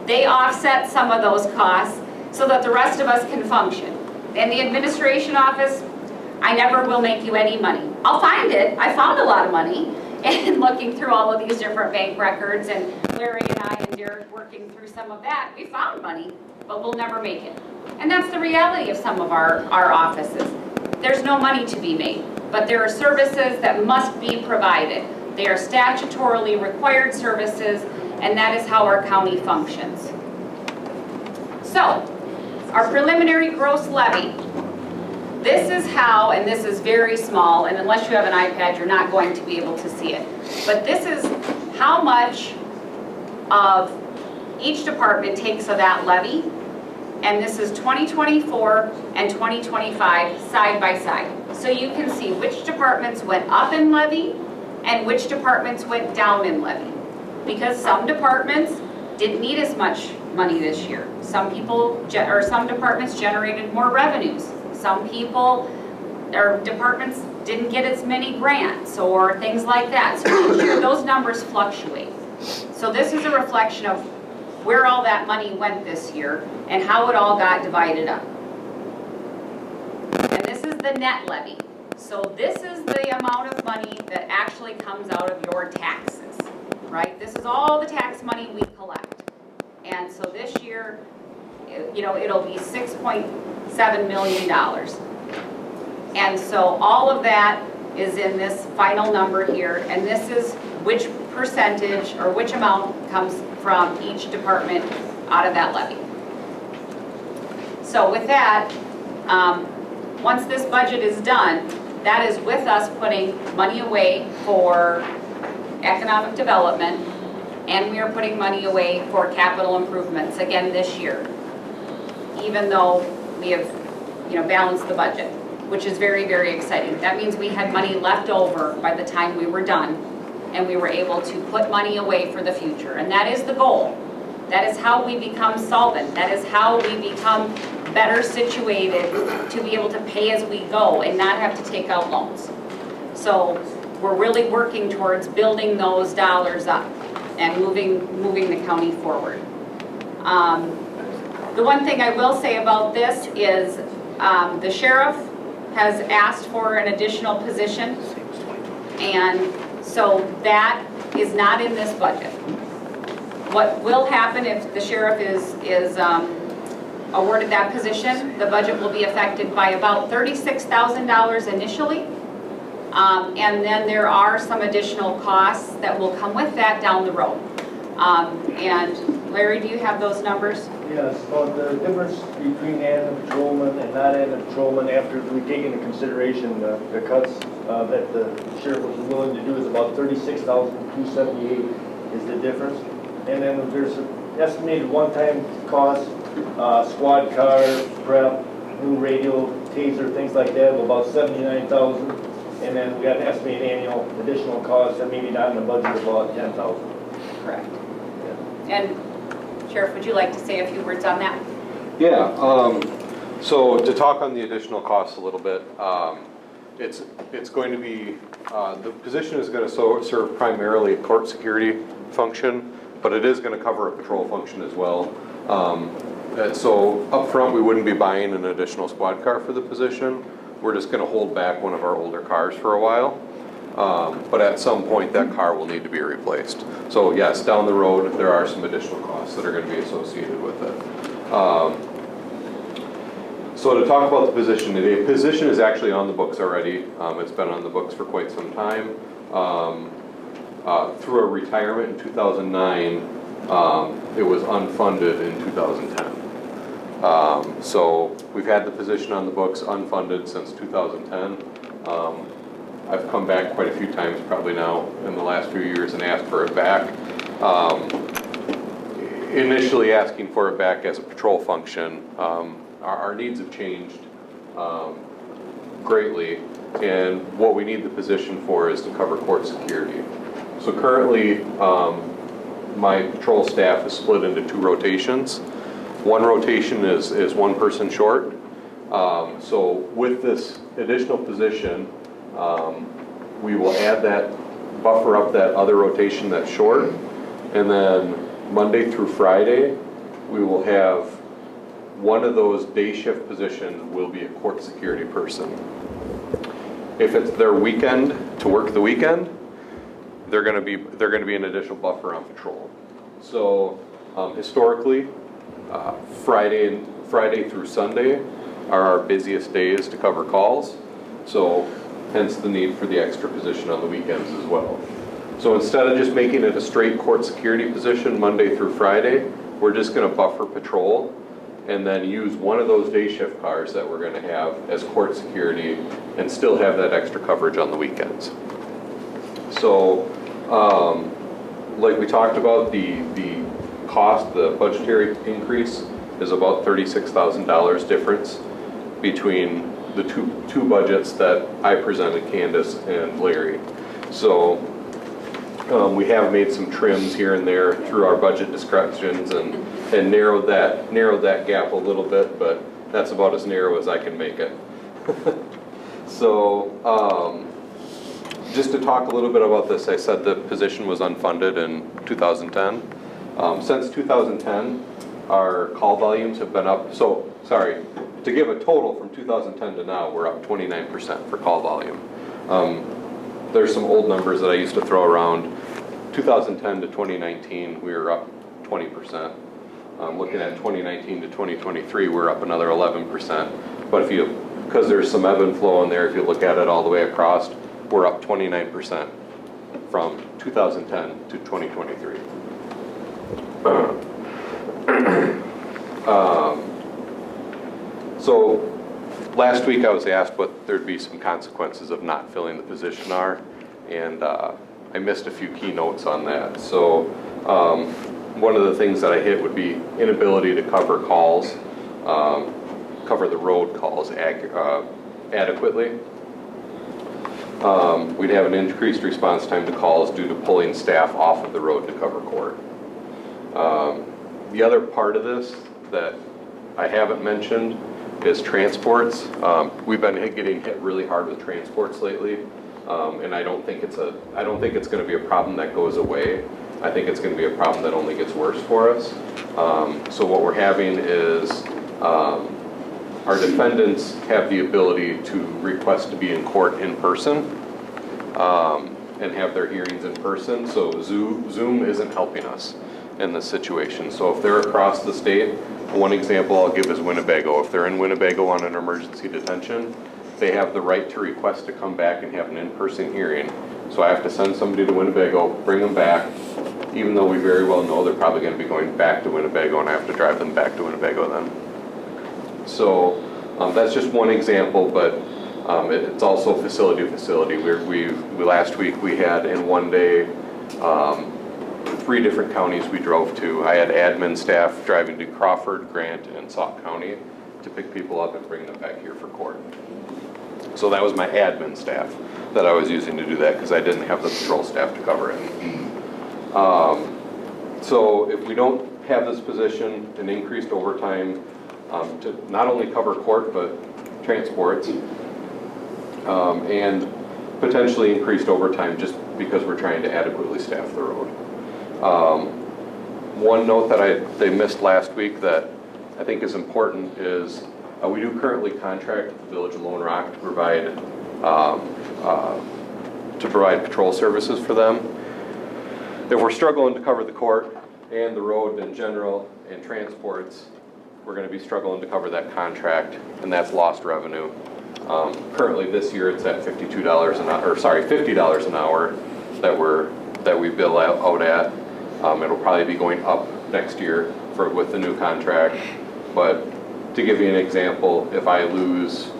S3: they offset some of those costs so that the rest of us can function. In the administration office, I never will make you any money. I'll find it. I found a lot of money. And looking through all of these different bank records, and Larry and I and Derek working through some of that, we found money, but we'll never make it. And that's the reality of some of our offices. There's no money to be made, but there are services that must be provided. They are statutorily required services, and that is how our county functions. So, our preliminary gross levy. This is how, and this is very small, and unless you have an iPad, you're not going to be able to see it. But this is how much of each department takes of that levy, and this is 2024 and 2025 side by side. So you can see which departments went up in levy and which departments went down in levy. Because some departments didn't need as much money this year. Some departments generated more revenues. Some departments didn't get as many grants or things like that. So each year those numbers fluctuate. So this is a reflection of where all that money went this year and how it all got divided up. And this is the net levy. So this is the amount of money that actually comes out of your taxes, right? This is all the tax money we collect. And so this year, it'll be $6.7 million. And so all of that is in this final number here, and this is which percentage or which amount comes from each department out of that levy. So with that, once this budget is done, that is with us putting money away for economic development, and we are putting money away for capital improvements again this year, even though we have, balanced the budget, which is very, very exciting. That means we had money left over by the time we were done, and we were able to put money away for the future, and that is the goal. That is how we become solvent. That is how we become better situated to be able to pay as we go and not have to take out loans. So we're really working towards building those dollars up and moving the county forward. The one thing I will say about this is the sheriff has asked for an additional position, and so that is not in this budget. What will happen if the sheriff is awarded that position, the budget will be affected by about $36,000 initially. And then there are some additional costs that will come with that down the road. And Larry, do you have those numbers?
S10: Yes, well, the difference between adding a patrolman and not adding a patrolman after we take into consideration the cuts that the sheriff was willing to do is about $36,278 is the difference. And then there's an estimated one-time cost, squad car, prep, new radio, taser, things like that, of about $79,000. And then we got an estimated annual additional cost that maybe not in the budget of about $10,000.
S3: Correct. And Sheriff, would you like to say a few words on that?
S11: Yeah, so to talk on the additional costs a little bit, it's going to be, the position is going to serve primarily a court security function, but it is going to cover a patrol function as well. So up front, we wouldn't be buying an additional squad car for the position. We're just going to hold back one of our older cars for a while. But at some point, that car will need to be replaced. So yes, down the road, there are some additional costs that are going to be associated with it. So to talk about the position, the position is actually on the books already. It's been on the books for quite some time. Through a retirement in 2009, it was unfunded in 2010. So we've had the position on the books unfunded since 2010. I've come back quite a few times probably now in the last few years and asked for it back. Initially asking for it back as a patrol function. Our needs have changed greatly, and what we need the position for is to cover court security. So currently, my patrol staff is split into 2 rotations. One rotation is one person short. So with this additional position, we will add that, buffer up that other rotation that's short, and then Monday through Friday, we will have one of those day shift positions will be a court security person. If it's their weekend to work the weekend, they're going to be an additional buffer on patrol. So historically, Friday through Sunday are our busiest days to cover calls. So hence the need for the extra position on the weekends as well. So instead of just making it a straight court security position Monday through Friday, we're just going to buffer patrol and then use one of those day shift cars that we're going to have as court security and still have that extra coverage on the weekends. So like we talked about, the cost, the budgetary increase is about $36,000 difference between the two budgets that I presented, Candace and Larry. So we have made some trims here and there through our budget discussions and narrowed that gap a little bit, but that's about as narrow as I can make it. So just to talk a little bit about this, I said the position was unfunded in 2010. Since 2010, our call volumes have been up, to give a total from 2010 to now, we're up 29% for call volume. There's some old numbers that I used to throw around. 2010 to 2019, we were up 20%. Looking at 2019 to 2023, we're up another 11%. But because there's some ebb and flow in there, if you look at it all the way across, we're up 29% from 2010 to 2023. So last week I was asked what there'd be some consequences of not filling the position are, and I missed a few key notes on that. So one of the things that I hit would be inability to cover calls, cover the road calls adequately. We'd have an increased response time to calls due to pulling staff off of the road to cover court. The other part of this that I haven't mentioned is transports. We've been getting hit really hard with transports lately, and I don't think it's going to be a problem that goes away. I think it's going to be a problem that only gets worse for us. So what we're having is our defendants have the ability to request to be in court in person and have their hearings in person. So Zoom isn't helping us in this situation. So if they're across the state, one example I'll give is Winnebago. If they're in Winnebago on an emergency detention, they have the right to request to come back and have an in-person hearing. So I have to send somebody to Winnebago, bring them back, even though we very well know they're probably going to be going back to Winnebago, and I have to drive them back to Winnebago then. So that's just one example, but it's also facility to facility. Last week we had in one day 3 different counties we drove to. I had admin staff driving to Crawford, Grant, and Sauk County to pick people up and bring them back here for court. So that was my admin staff that I was using to do that because I didn't have the patrol staff to cover it. So if we don't have this position, an increased overtime to not only cover court but transports, and potentially increased overtime just because we're trying to adequately staff the road. One note that they missed last week that I think is important is we do currently contract with the Village of Lone Rock to provide patrol services for them. If we're struggling to cover the court and the road in general and transports, we're going to be struggling to cover that contract, and that's lost revenue. Currently this year it's at $50 an hour that we bill out at. It'll probably be going up next year with the new contract. But to give you an example, if I lose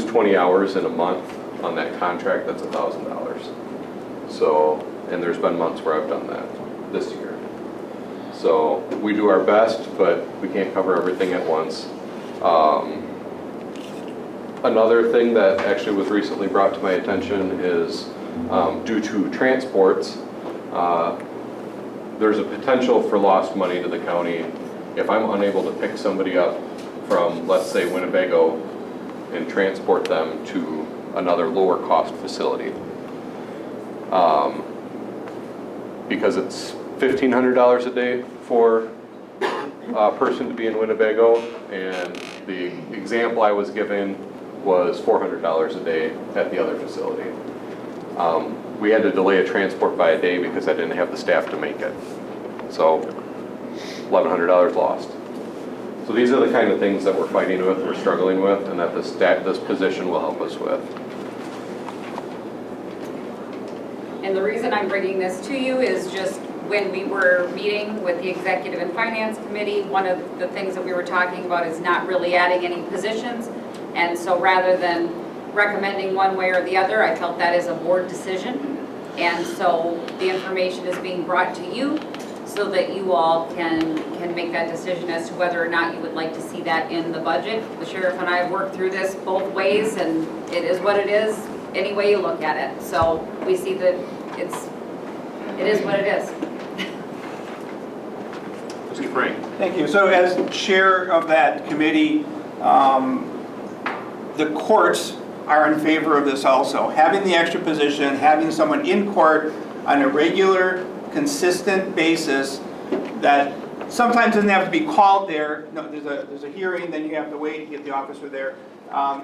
S11: 20 hours in a month on that contract, that's $1,000. So, and there's been months where I've done that this year. So we do our best, but we can't cover everything at once. Another thing that actually was recently brought to my attention is due to transports, there's a potential for lost money to the county if I'm unable to pick somebody up from, let's say, Winnebago and transport them to another lower cost facility. Because it's $1,500 a day for a person to be in Winnebago, and the example I was given was $400 a day at the other facility. We had to delay a transport by a day because I didn't have the staff to make it. So $1,100 lost. So these are the kind of things that we're fighting with, we're struggling with, and that this position will help us with.
S3: And the reason I'm bringing this to you is just when we were meeting with the Executive and Finance Committee, one of the things that we were talking about is not really adding any positions. And so rather than recommending one way or the other, I felt that is a board decision. And so the information is being brought to you so that you all can make that decision as to whether or not you would like to see that in the budget. The sheriff and I have worked through this both ways, and it is what it is, any way you look at it. So we see that it is what it is.
S1: Mr. Frank.
S12: Thank you. So as chair of that committee, the courts are in favor of this also. Having the extra position, having someone in court on a regular, consistent basis that sometimes doesn't have to be called there. No, there's a hearing, then you have to wait to get the officer there,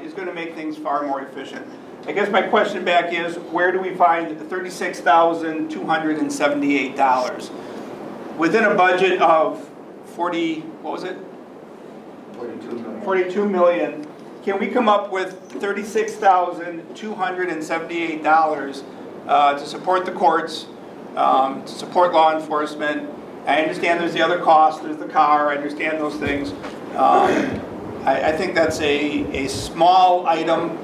S12: is going to make things far more efficient. I guess my question back is, where do we find the $36,278? Within a budget of 42 million. Can we come up with $36,278 to support the courts, to support law enforcement. I understand there's the other cost, there's the car, I understand those things. I think that's a small item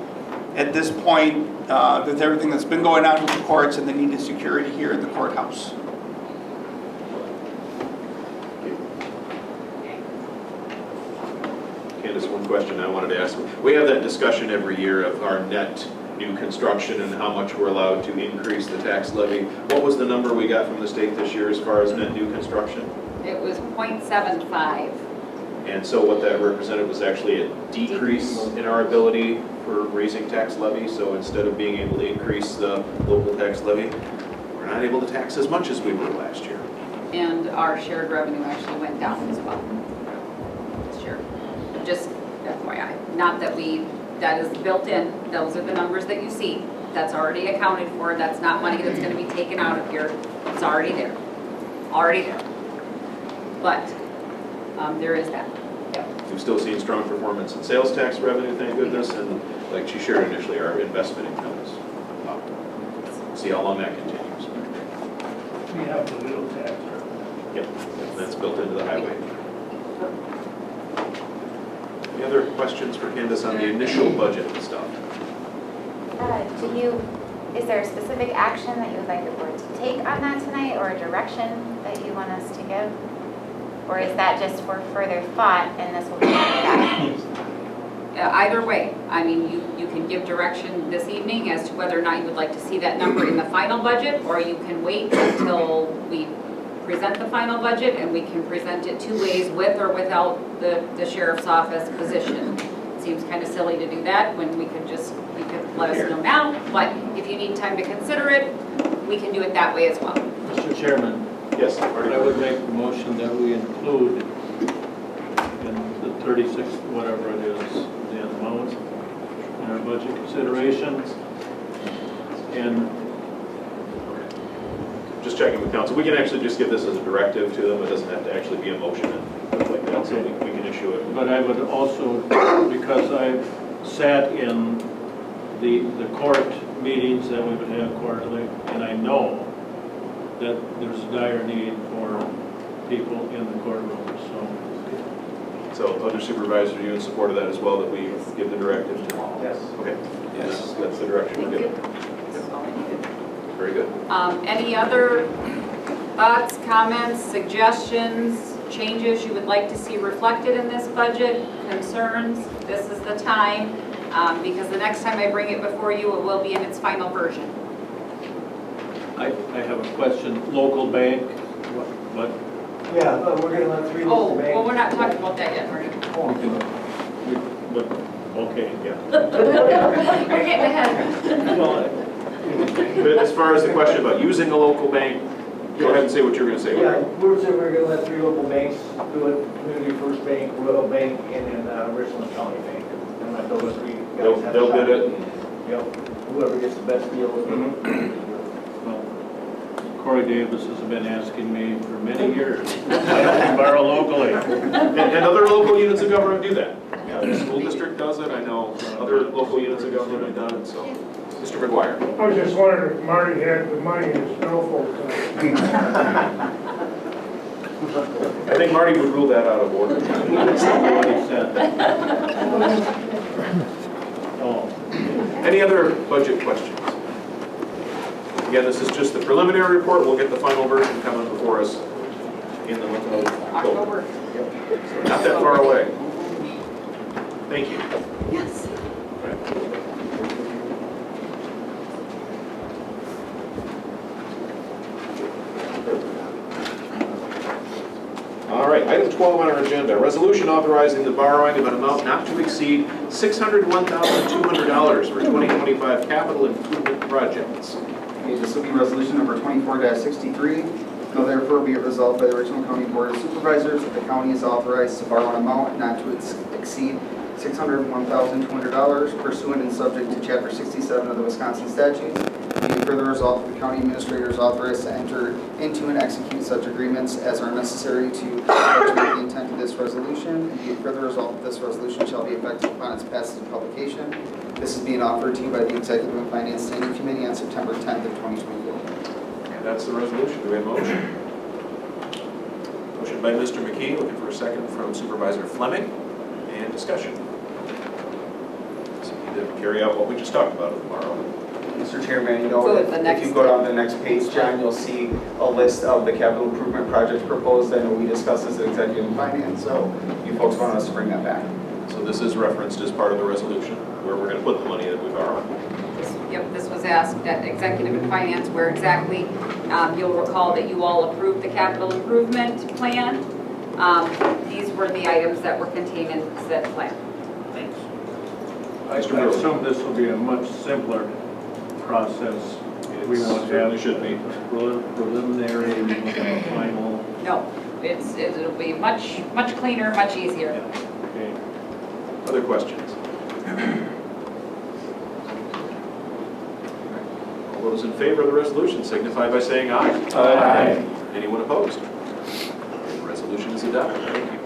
S12: at this point, with everything that's been going on with the courts and the needed security here at the courthouse.
S1: Candace, one question I wanted to ask. We have that discussion every year of our net new construction and how much we're allowed to increase the tax levy. What was the number we got from the state this year as far as net new construction?
S3: It was 0.75.
S1: And so what that represented was actually a decrease in our ability for raising tax levy. So instead of being able to increase the local tax levy, we're not able to tax as much as we were last year.
S3: And our shared revenue actually went down as well this year. Just FYI, not that that is built in, those are the numbers that you see. That's already accounted for, that's not money that's gonna be taken out of here. It's already there, But there is that, yep.
S1: We've still seen strong performance in sales tax revenue, thank goodness, and like she shared initially, our investment income is up. See how long that continues.
S10: We have the little tax revenue.
S1: Yep, that's built into the highway. Any other questions for Candace on the initial budget and stuff?
S13: Is there a specific action that you would like the board to take on that tonight, or a direction that you want us to give? Or is that just for further thought and this will be back?
S3: Either way, I mean, you can give direction this evening as to whether or not you would like to see that number in the final budget, or you can wait until we present the final budget and we can present it two ways, with or without the sheriff's office position. It seems kind of silly to do that when you could let us know now, but if you need time to consider it, we can do it that way as well.
S4: Mr. Chairman,
S1: Yes,
S4: I would make the motion that we include in the 36, whatever it is, the amount in our budget considerations. And
S1: just checking with council. We can actually just give this as a directive to them. It doesn't have to actually be a motion and stuff like that, so we can issue it.
S4: but I would also, because I've sat in the court meetings that we would have quarterly, and I know that there's a dire need for people in the courtroom,
S1: So other supervisors, are you in support of that as well, that we give the directive to?
S10: Yes.
S1: Okay.
S12: Yes.
S1: That's the direction we're giving. Very good.
S3: Any other thoughts, comments, suggestions, changes you would like to see reflected in this budget, concerns? This is the time, because the next time I bring it before you, it will be in its final version.
S4: I have a question. Local bank, what?
S10: Yeah, but we're gonna let three
S3: Oh,
S10: local
S3: well,
S10: banks.
S3: we're not talking about that yet, Marty.
S4: Okay, yeah.
S3: You're getting ahead.
S1: But as far as the question about using a local bank, go ahead and say what you're going to say.
S10: Yeah, we're gonna let three local banks do it, Community First Bank, Royal Bank, and then Richland County Bank. And let those three guys have a
S1: They'll
S10: shot.
S1: bid it.
S10: Yep, whoever gets the best deal.
S4: Well, Corey Davis has been asking me for many years. I only borrow locally.
S1: And other local units of government do that. Yeah, the school district does it. I know other local units of government have done it, so. Mr. McGuire.
S2: I was just wondering if Marty had the money in his billfold.
S1: I think Marty would rule that out of order.
S4: That's what he said. Oh.
S1: Any other budget questions? Again, this is just the preliminary report. We'll get the final version coming before us in the month of October. So not that far away. Thank you.
S3: Yes.
S1: All right, item 12 on our agenda, resolution authorizing the borrowing of an amount not to exceed $601,200 for 2025 capital improvement projects.
S6: Okay, this will be resolution number 24-63. Now therefore be it resolved by the Richland County Board of Supervisors that the county is authorized to borrow an amount not to exceed $601,200 pursuant and subject to Chapter 67 of the Wisconsin statutes. Be it further resolved that the county administrator is authorized to enter into and execute such agreements as are necessary to effectuate the intent of this resolution. And be it further resolved that this resolution shall be effective upon its passage and publication. This is being offered to you by the Executive and Finance Standing Committee on September 10th of 2024.
S1: And that's the resolution. Do we have a motion? Motion by Mr. McKee, looking for a second from Supervisor Fleming, and discussion. So we need to carry out what we just talked about tomorrow.
S6: Mr. Chairman, you
S3: Go
S6: know,
S3: to the
S6: if
S3: next
S6: you go down to the next page, John, you'll see a list of the capital improvement projects proposed that we discussed as Executive and Finance, so you folks want us to bring that back.
S1: So this is referenced as part of the resolution, where we're going to put the money that we borrowed.
S3: Yep, this was asked at Executive and Finance, where exactly, you'll recall that you all approved the capital improvement plan. These were the items that were contained in said plan.
S1: Thanks.
S4: I assume this will be a much simpler process. We won't have
S1: should be
S4: preliminary, we won't have a final.
S3: No, it'll be much cleaner, much easier.
S4: Okay.
S1: Other questions? All those in favor of the resolution signify by saying aye.
S4: Aye.
S1: Anyone opposed? The resolution is adopted. Thank you.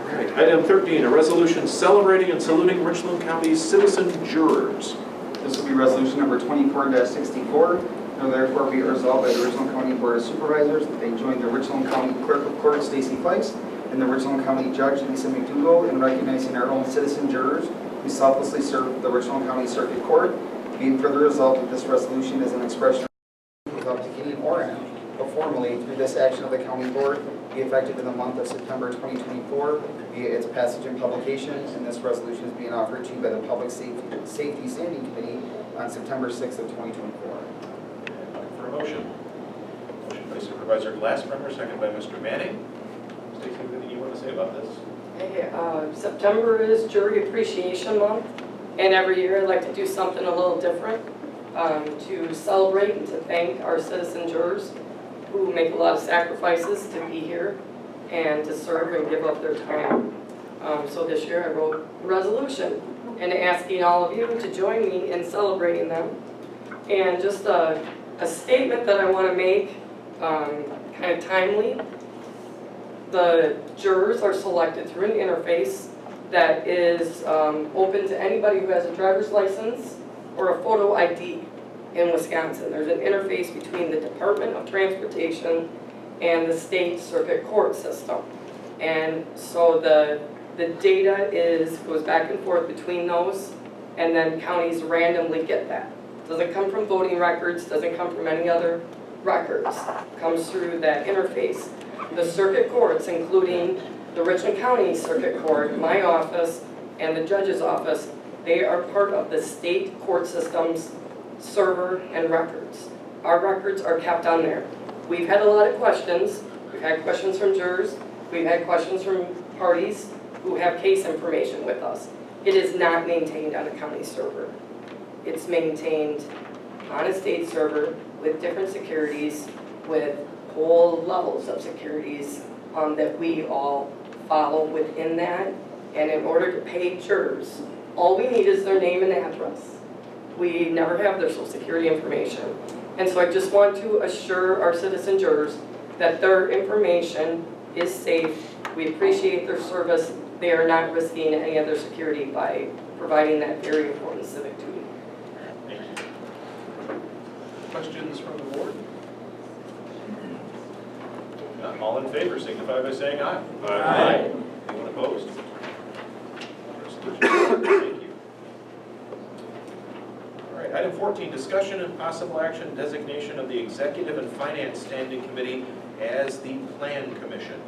S1: All right, item 13, a resolution celebrating and saluting Richland County's citizen jurors.
S6: This will be resolution number 24-64. Now therefore be resolved by the Richland County Board of Supervisors that they join the Richland County Clerk of Court, Stacy Fikes, and the Richland County Judge, Lisa McDougall, in recognizing our own citizen jurors who selflessly serve the Richland County Circuit Court. Be it further resolved that this resolution is an expression without beginning or end, but formally through this action of the County Board, be effective in the month of September 2024 via its passage and publication, and this resolution is being offered to you by the Public Safety Standing Committee on September 6th of 2024.
S1: Looking for a motion. Motion by Supervisor Glassbrenner, second by Mr. Manning. Stacy, anything you want to say about this?
S14: Hey, September is Jury Appreciation Month, and every year I like to do something a little different to celebrate and to thank our citizen jurors who make a lot of sacrifices to be here and to serve and give up their time. So this year I wrote a resolution and asking all of you to join me in celebrating them. And just a statement that I want to make, kind of timely. The jurors are selected through an interface that is open to anybody who has a driver's license or a photo ID in Wisconsin. There's an interface between the Department of Transportation and the state circuit court system. And so the data goes back and forth between those, and then counties randomly get that. Doesn't come from voting records, doesn't come from any other records. Comes through that interface. The circuit courts, including the Richland County Circuit Court, my office, and the judge's office, they are part of the state court system's server and records. Our records are kept on there. We've had a lot of questions. We've had questions from jurors. We've had questions from parties who have case information with us. It is not maintained on a county server. It's maintained on a state server with different securities, with whole levels of securities that we all follow within that. And in order to pay jurors, all we need is their name and address. We never have their social security information. And so I just want to assure our citizen jurors that their information is safe. We appreciate their service. They are not risking any of their security by providing that very important civic duty.
S1: Thank you. Questions from the board? None. All in favor signify by saying aye. Aye. Anyone opposed? Resolution. Thank you. All right, item 14, discussion and possible action designation of the Executive and Finance Standing Committee as the Plan Commission.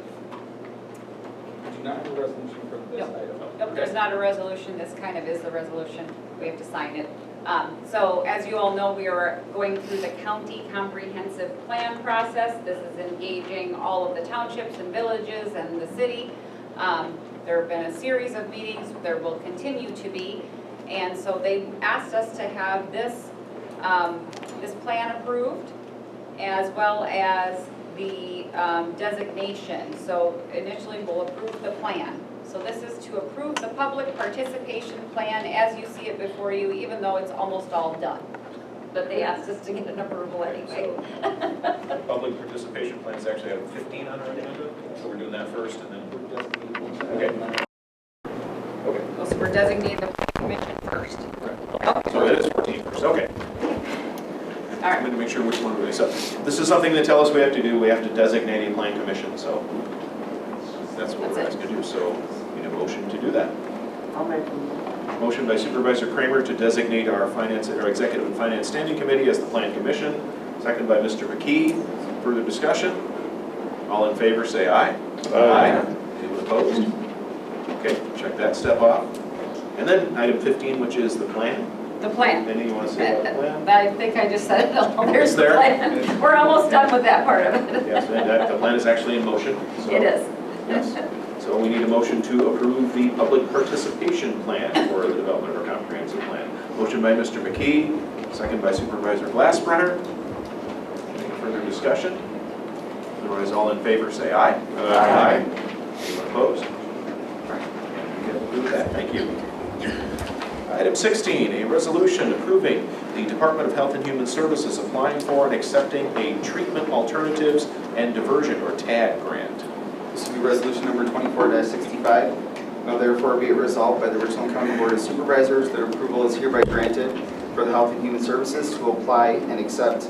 S6: We do not have a resolution for this item.
S3: Nope, there's not a resolution. This kind of is the resolution. We have to sign it. So as you all know, we are going through the county comprehensive plan process. This is engaging all of the townships and villages and the city. There have been a series of meetings. There will continue to be. And so they asked us to have this, this plan approved, as well as the designation. So initially we'll approve the plan. So this is to approve the public participation plan as you see it before you, even though it's almost all done. But they asked us to get an approval anyway.
S1: Public participation plans actually have 15 on our agenda, so we're doing that first and then. Okay. Okay.
S3: So we're designating the
S1: Okay.
S3: All right.
S1: I'm gonna make sure which one we're doing. So this is something they tell us we have to do. We have to designate a plan commission, so that's what we're
S3: That's it.
S1: asked to do. So we need a motion to do that.
S2: I'll make a
S1: Motion by Supervisor Kramer to designate our Executive and Finance Standing Committee as the Plan Commission. Second by Mr. McKee. Further discussion? All in favor, say aye.
S4: Aye.
S1: Anyone opposed? Okay, check that step off. And then item 15, which is the plan.
S3: The plan.
S1: Anything you want to say about the plan?
S3: I think I just said it all. There's
S1: It's
S3: the
S1: there.
S3: plan. We're almost done with that part of it.
S1: Yes, and the plan is actually in motion. So,
S3: It is.
S1: Yes. So we need a motion to approve the public participation plan for the development of our comprehensive plan. Motion by Mr. McKee, second by Supervisor Glassbrenner. Any further discussion? Otherwise, all in favor say aye. Aye. Anyone opposed? All right, and we can approve that. Thank you. Item 16, a resolution approving the Department of Health and Human Services applying for and accepting a Treatment Alternatives and Diversion, or TAD, grant.
S6: This will be resolution number 24-65. Now therefore be it resolved by the Richland County Board of Supervisors that approval is hereby granted for the Health and Human Services to apply for and accept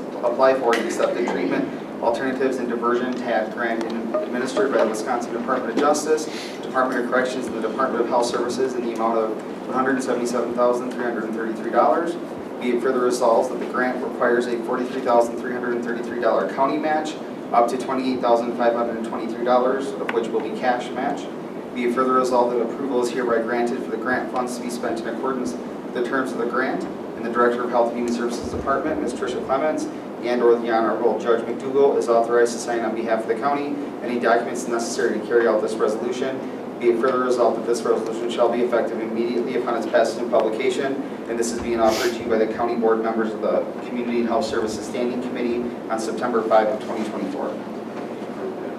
S6: a treatment, alternatives, and diversion TAD grant administered by the Wisconsin Department of Justice, Department of Corrections, and the Department of Health Services in the amount of $177,333. Be it further resolved that the grant requires a $43,333 county match, up to $28,523, of which will be cash match. Be it further resolved that approval is hereby granted for the grant funds to be spent in accordance with the terms of the grant, and the Director of Health and Human Services Department, Ms. Tricia Clements, and/or the Honorable Judge McDougall is authorized to sign on behalf of the county any documents necessary to carry out this resolution. Be it further resolved that this resolution shall be effective immediately upon its passage and publication, and this is being offered to you by the county board members of the Community and Health Services Standing Committee on September 5 of 2024.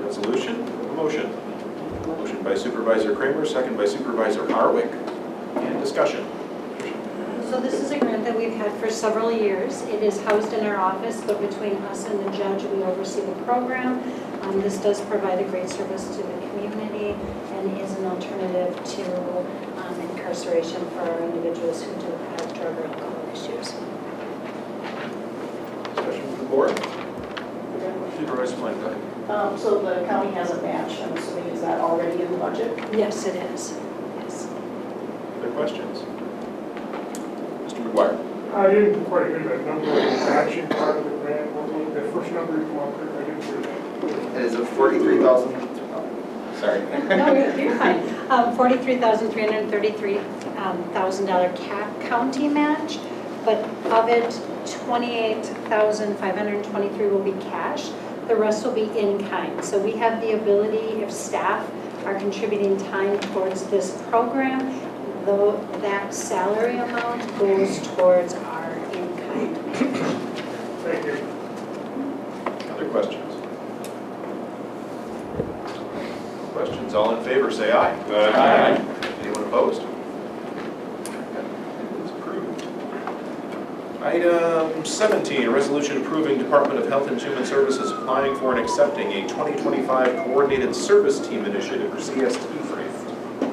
S1: Resolution, a motion. Motion by Supervisor Kramer, second by Supervisor Harwick. And discussion.
S15: So this is a grant that we've had for several years. It is housed in our office, but between us and the judge, we oversee the program. This does provide a great service to the community and is an alternative to incarceration for our individuals who do have drug or alcohol issues.
S1: Discussion from the board? Supervisor Blankenship.
S7: So the county has a match, I'm assuming, is that already in the budget?
S15: Yes, it is. Yes.
S1: Other questions? Mr. McGuire.
S2: I didn't quite hear that number, the matching part of the grant, what was that first number you come up with? I didn't hear that.
S6: It is a $43,000. Sorry.
S15: No, you're fine. $43,333 county match, but of it, $28,523 will be cash. The rest will be in kind. So we have the ability, if staff are contributing time towards this program, though that salary amount goes towards our in-kind.
S2: Thank you.
S1: Other questions? Questions? All in favor, say aye. Aye. Anyone opposed? It's approved. Item 17, a resolution approving Department of Health and Human Services applying for and accepting a 2025 Coordinated Service Team Initiative, or CST grant.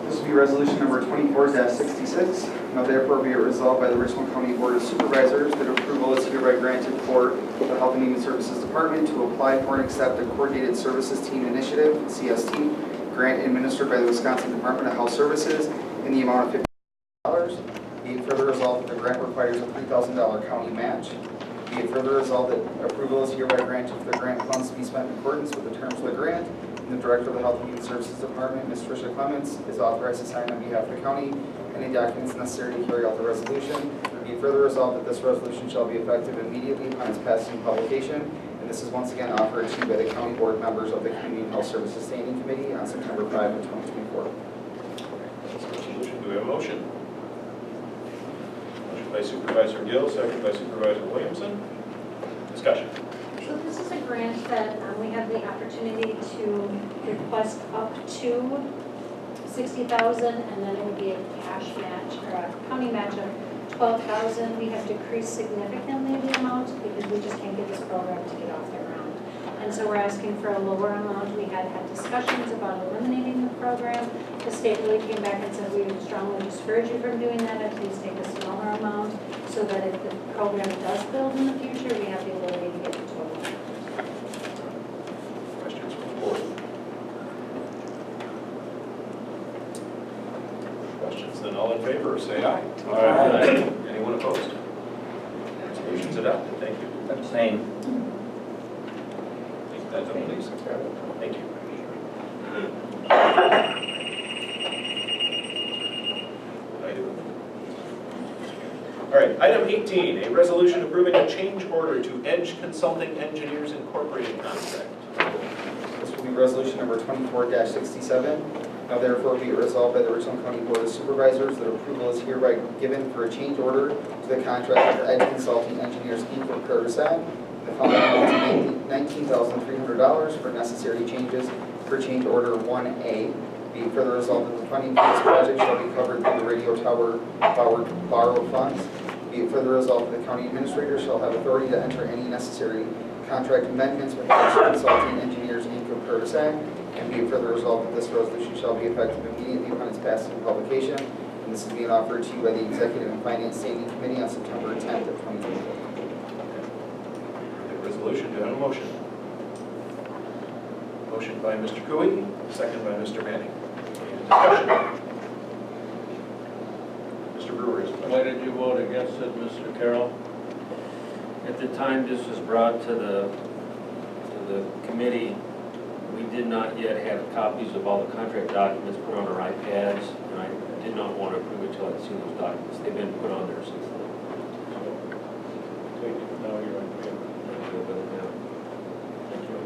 S6: This will be resolution number 24-66. Now therefore be it resolved by the Richland County Board of Supervisors that approval is hereby granted for the Health and Human Services Department to apply for and accept a Coordinated Services Team Initiative, CST, grant administered by the Wisconsin Department of Health Services in the amount of $50,000. Be it further resolved that the grant requires a $3,000 county match. Be it further resolved that approval is hereby granted for the grant funds to be spent in accordance with the terms of the grant. And the Director of the Health and Human Services Department, Ms. Tricia Clements, is authorized to sign on behalf of the county any documents necessary to carry out the resolution. Be it further resolved that this resolution shall be effective immediately upon its passage and publication. And this is once again offered to you by the county board members of the Community and Health Services Standing Committee on September 5 of 2024.
S1: Resolution, do we have a motion? Motion by Supervisor Gill, second by Supervisor Williamson. Discussion.
S15: So this is a grant that we have the opportunity to request up to $60,000, and then it would be a cash match or a county match of $12,000. We have decreased significantly the amount because we just can't get this program to get off the ground. And so we're asking for a lower amount. We had discussions about eliminating the program. The state really came back and said we would strongly discourage you from doing that. Please take a smaller amount. So so that if the program does build in the future, we have the ability to get the total.
S1: Questions from the board? Questions, then all in favor, say aye.
S5: Aye.
S1: Anyone opposed? Resolution's adopted, thank you.
S5: Abstain.
S1: Take that up, please. Thank you. All right, item 18, a resolution approving a change order to Edge Consulting Engineers Incorporated contract.
S6: This will be resolution number 24-67. Now therefore be it resolved by the Richland County Board of Supervisors that approval is hereby given for a change order to the contract with Edge Consulting Engineers Inc. for Curacao. The following amount to $19,300 for necessary changes for change order 1A. Be it further resolved that the funding for this project shall be covered through the radio tower borrowed funds. Be it further resolved that the county administrator shall have authority to enter any necessary contract amendments with Edge Consulting Engineers Inc. of Curacao. And be it further resolved that this resolution shall be effective immediately upon its passing and publication. And this is being offered to you by the Executive and Finance Standing Committee on September 10th of 2024.
S1: The resolution, do I have a motion? Motion by Mr. Cooey, second by Mr. Manning. Any discussion? Mr. Brewer is
S16: Why did you vote against it, Mr. Carroll? At the time this was brought to the committee, we did not yet have copies of all the contract documents put on our iPads, and I did not want to approve it until I'd seen those documents. They've been put on there since then.
S10: Take it, now you're in favor.
S16: Thank you.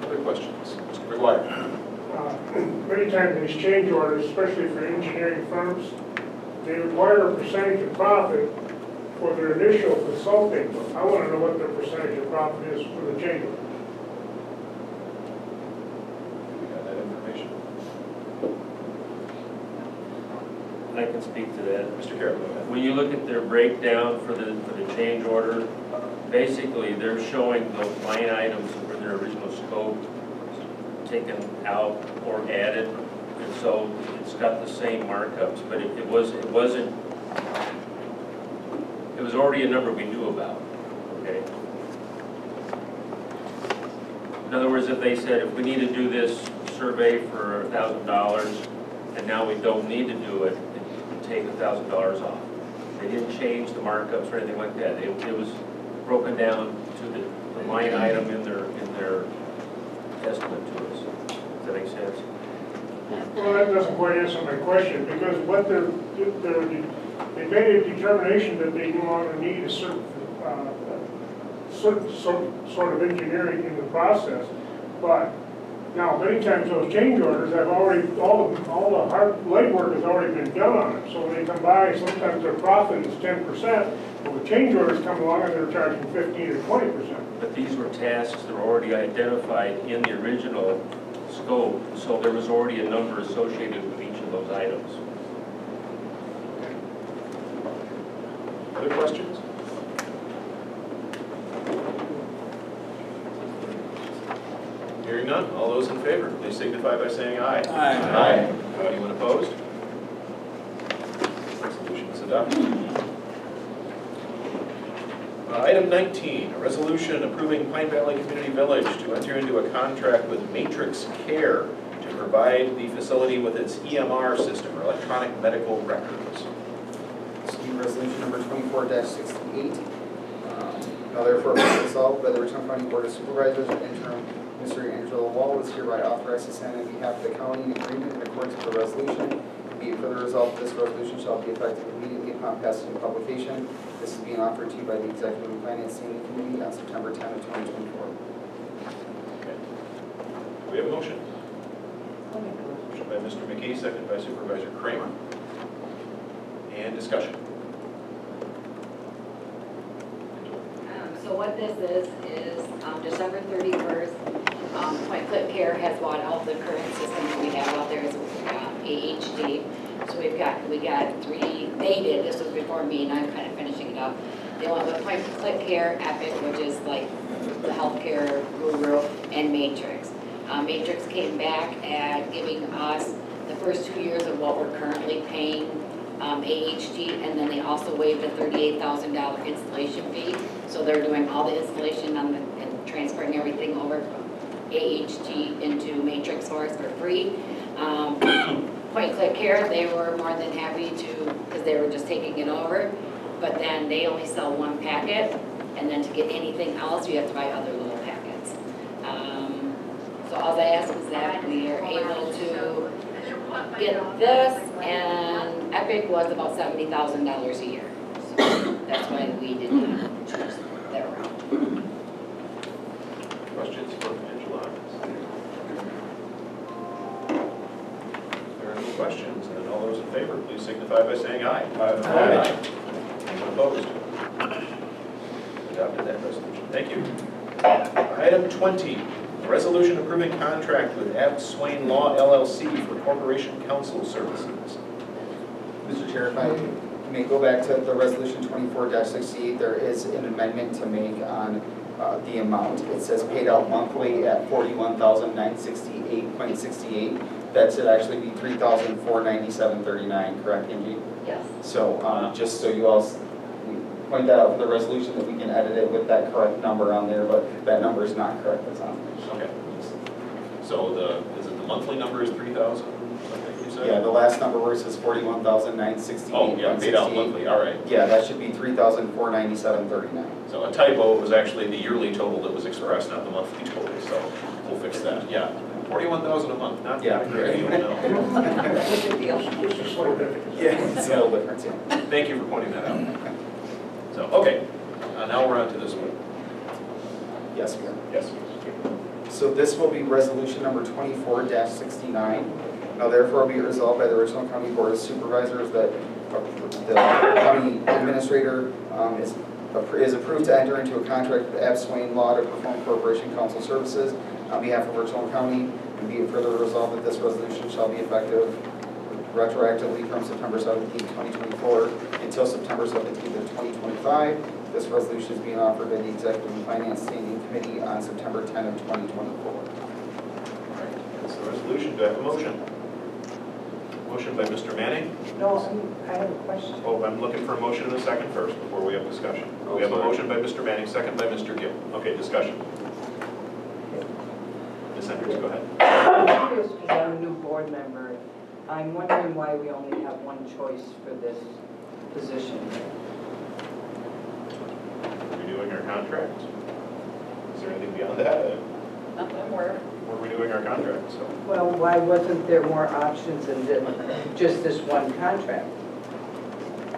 S1: Other questions? Mr. McGuire.
S2: Many times these change orders, especially for engineering firms, they require a percentage of profit for their initial consulting. I want to know what their percentage of profit is for the change order.
S1: We got that information.
S16: I can speak to that.
S1: Mr. Carroll, go ahead.
S16: When you look at their breakdown for the change order, basically they're showing those line items that were in their original scope taken out or added, and so it's got the same markups, but it was already a number we knew about, okay? In other words, if they said, if we need to do this survey for $1,000, and now we don't need to do it, it would take $1,000 off. They didn't change the markups or anything like that. It was broken down to the line item in their estimate to us. Does that make sense?
S2: Well, that doesn't quite answer my question, because what they made a determination that they no longer need a certain sort of engineering in the process. But now, many times those change orders have already, all the hard legwork has already been done on it. So when they come by, sometimes their profit is 10%, but the change orders come along and they're charging 15 or 20%.
S16: But these were tasks that were already identified in the original scope, so there was already a number associated with each of those items.
S1: Other questions? Hearing none, all those in favor, please signify by saying aye.
S5: Aye.
S1: Anyone opposed? Resolution is adopted. Item 19, a resolution approving Pine Valley Community Village to enter into a contract with Matrix Care to provide the facility with its EMR system, or electronic medical records.
S6: This will be resolution number 24-68. Now therefore be it resolved by the Richland County Board of Supervisors that interim Mr. Angela Wall is hereby authorized to sign on behalf of the county an agreement in accordance with the resolution. Be it further resolved that this resolution shall be effective immediately upon passing and publication. This is being offered to you by the Executive and Finance Standing Committee on September 10th of 2024.
S1: Okay. Do we have a motion? Motion by Mr. McKee, second by Supervisor Kramer. And discussion.
S9: So what this is December 31st, Point Clip Care has bought out the current system that we have out there as AHD. So we got three, they did, this was before me and I'm kind of finishing it up. They went with Point Clip Care, Epic, which is like the healthcare guru, and Matrix. Matrix came back at giving us the first 2 years of what we're currently paying AHG, and then they also waived a $38,000 installation fee. So they're doing all the installation on the, and transferring everything over from AHG into Matrix for us for free. Point Click Care, they were more than happy to, because they were just taking it over. But then they only sell one packet, and then to get anything else, you have to buy other little packets. So all I ask is that we are able to get this, and Epic was about $70,000 a year. So that's why we did not choose their route.
S1: Questions for Angela? If there are no questions, then all those in favor, please signify by saying aye. Aye. Anyone opposed? Adopted that resolution. Thank you. Item 20, resolution approving contract with Abt Swain Law LLC for Corporation Counsel Services.
S6: Mr. Chair, if I may go back to the resolution 24-68, there is an amendment to make on the amount. It says paid out monthly at $41,968.68. That should actually be $3,497.39, correct, Angie?
S9: Yes.
S6: So just so you all point that out for the resolution, that we can edit it with that correct number on there, but that number is not correct, that's on there.
S1: Okay. So is it the monthly number is 3,000, something you said?
S6: Yeah, the last number where it says 41,968.
S1: Oh, yeah, paid out monthly, all right.
S6: Yeah, that should be $3,497.39.
S1: So a typo, it was actually the yearly total that was expressed, not the monthly total, so we'll fix that, yeah. 41,000 a month, not great, you know.
S2: It's just like that.
S6: Yeah, it's a little different, yeah.
S1: Thank you for pointing that out. So, okay, now we're on to this one.
S6: Yes, we are.
S1: Yes.
S6: So this will be resolution number 24-69. Now therefore be resolved by the Richland County Board of Supervisors that the county administrator is approved to enter into a contract with Abt Swain Law to perform corporation counsel services on behalf of Richland County, and be it further resolved that this resolution shall be effective retroactively from September 17, 2024 until September 17th of 2025. This resolution is being offered by the Executive and Finance Standing Committee on September 10 of 2024.
S1: All right, that's the resolution. Do I have a motion? Motion by Mr. Manning.
S17: No, I have a question.
S1: Oh, I'm looking for a motion in a second first before we have discussion. We have a motion by Mr. Manning, second by Mr. Gill. Okay, discussion. Ms. Hendricks, go ahead.
S17: I'm curious because I'm a new board member. I'm wondering why we only have one choice for this position.
S1: Renewing our contract. Is there anything beyond that?
S3: Not that I'm aware of.
S1: We're renewing our contract, so.
S17: Well, why wasn't there more options than just this one contract?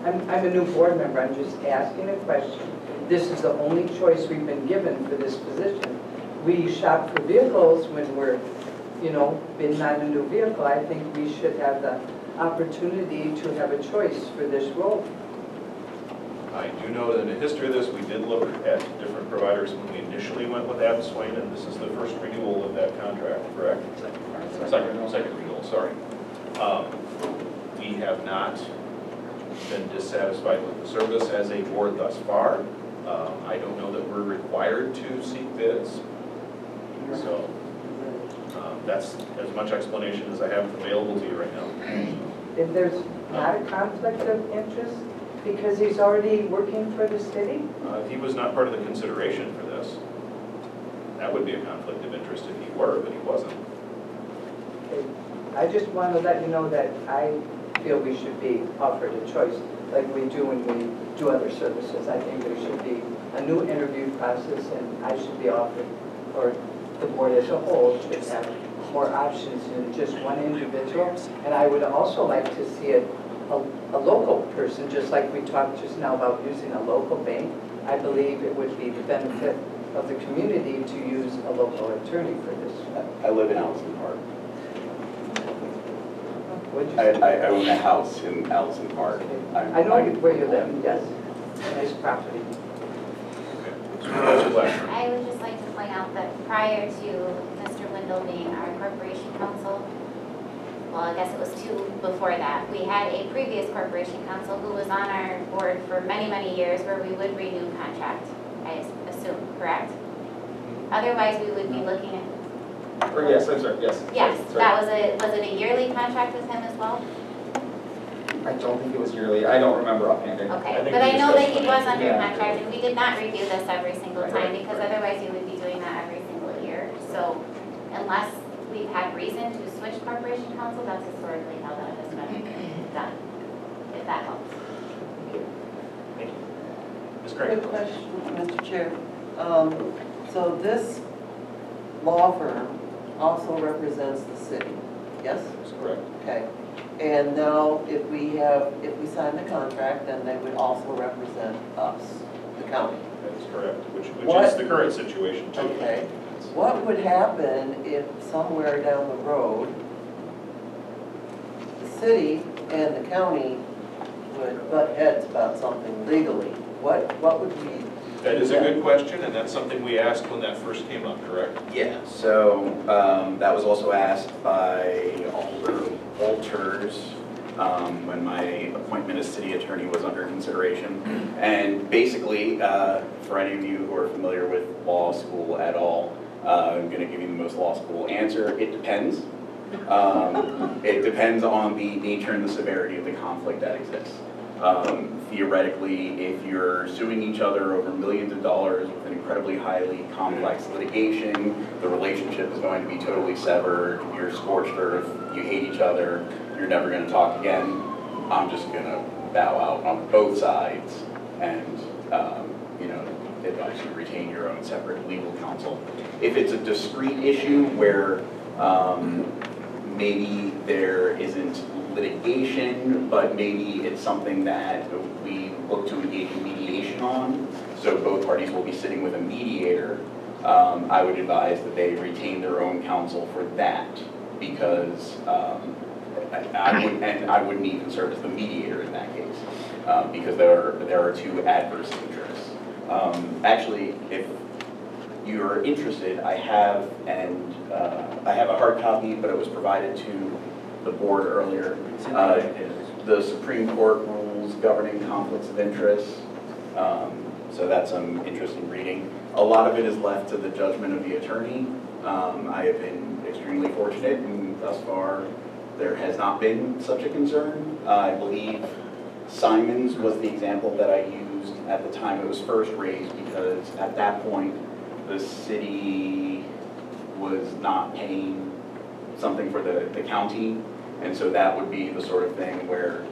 S17: I'm a new board member. I'm just asking a question. This is the only choice we've been given for this position. We shop for vehicles when we're, bidding on a new vehicle. I think we should have the opportunity to have a choice for this role.
S1: I do know that in the history of this, we did look at different providers when we initially went with Abt Swain, and this is the first renewal of that contract, correct? Second renewal, sorry. We have not been dissatisfied with the service as a board thus far. I don't know that we're required to seek bids. So that's as much explanation as I have available to you right now.
S17: If there's not a conflict of interest, because he's already working for the city?
S1: If he was not part of the consideration for this, that would be a conflict of interest if he were, but he wasn't.
S17: Okay. I just want to let you know that I feel we should be offered a choice like we do when we do other services. I think there should be a new interview process, and I should be offered, or the board as a whole should have more options than just one individual. And I would also like to see it a local person, just like we talked just now about using a local bank. I believe it would be the benefit of the community to use a local attorney for this.
S18: I live in Allison Park.
S17: What'd you say?
S18: I own a house in Allison Park.
S17: I know where you live, yes. Nice property.
S13: I would just like to point out that prior to Mr. Wendell being our corporation counsel, well, I guess it was two before that, we had a previous corporation counsel who was on our board for many, many years where we would renew contract, I assume, correct? Otherwise, we would be looking at...
S6: Yes, I'm sorry, yes.
S13: Yes,
S6: sorry.
S13: was it a yearly contract with him as well?
S6: I don't think it was yearly, I don't remember offhand.
S13: Okay,
S1: think
S13: but
S1: we
S13: I know that
S1: discussed
S13: he
S1: that.
S13: was under
S6: Yeah.
S13: contract, and we did not review this every single time, because otherwise you would be doing that every single year. So unless we've had reason to switch corporation counsel, that's historically how that has been done, if that helps.
S1: Thank you. Ms. Craig?
S19: Good question, Mr. Chair. So this law firm also represents the city, yes?
S1: That's correct.
S19: Okay. And now if we sign the contract, then they would also represent us, the county.
S1: That is correct, which
S19: What-
S1: is the current situation too.
S19: Okay. What would happen if somewhere down the road, the city and the county would butt heads about something legally? What would we?
S1: That is a good question, and that's something we asked when that first came up, correct?
S18: Yeah, so that was also asked by Alder Walters when my appointment as city attorney was under consideration. And basically, for any of you who are familiar with law school at all, I'm going to give you the most law school answer. It depends. It depends on the nature and the severity of the conflict that exists. Theoretically, if you're suing each other over millions of dollars with an incredibly highly complex litigation, the relationship is going to be totally severed, you're scorched earth, you hate each other, you're never going to talk again. I'm just going to bow out on both sides and, advise you retain your own separate legal counsel. If it's a discrete issue where maybe there isn't litigation, but maybe it's something that we look to engage in mediation on, so both parties will be sitting with a mediator, I would advise that they retain their own counsel for that, because I wouldn't even serve as the mediator in that case, because there are two adverse interests. Actually, if you're interested, I have a hard copy, but it was provided to the board earlier. The Supreme Court rules governing conflicts of interest. So that's some interesting reading. A lot of it is left to the judgment of the attorney. I have been extremely fortunate, and thus far there has not been such a concern. I believe Simons was the example that I used at the time it was first raised, because at that point the city was not paying something for the county, and so that would be the sort of thing where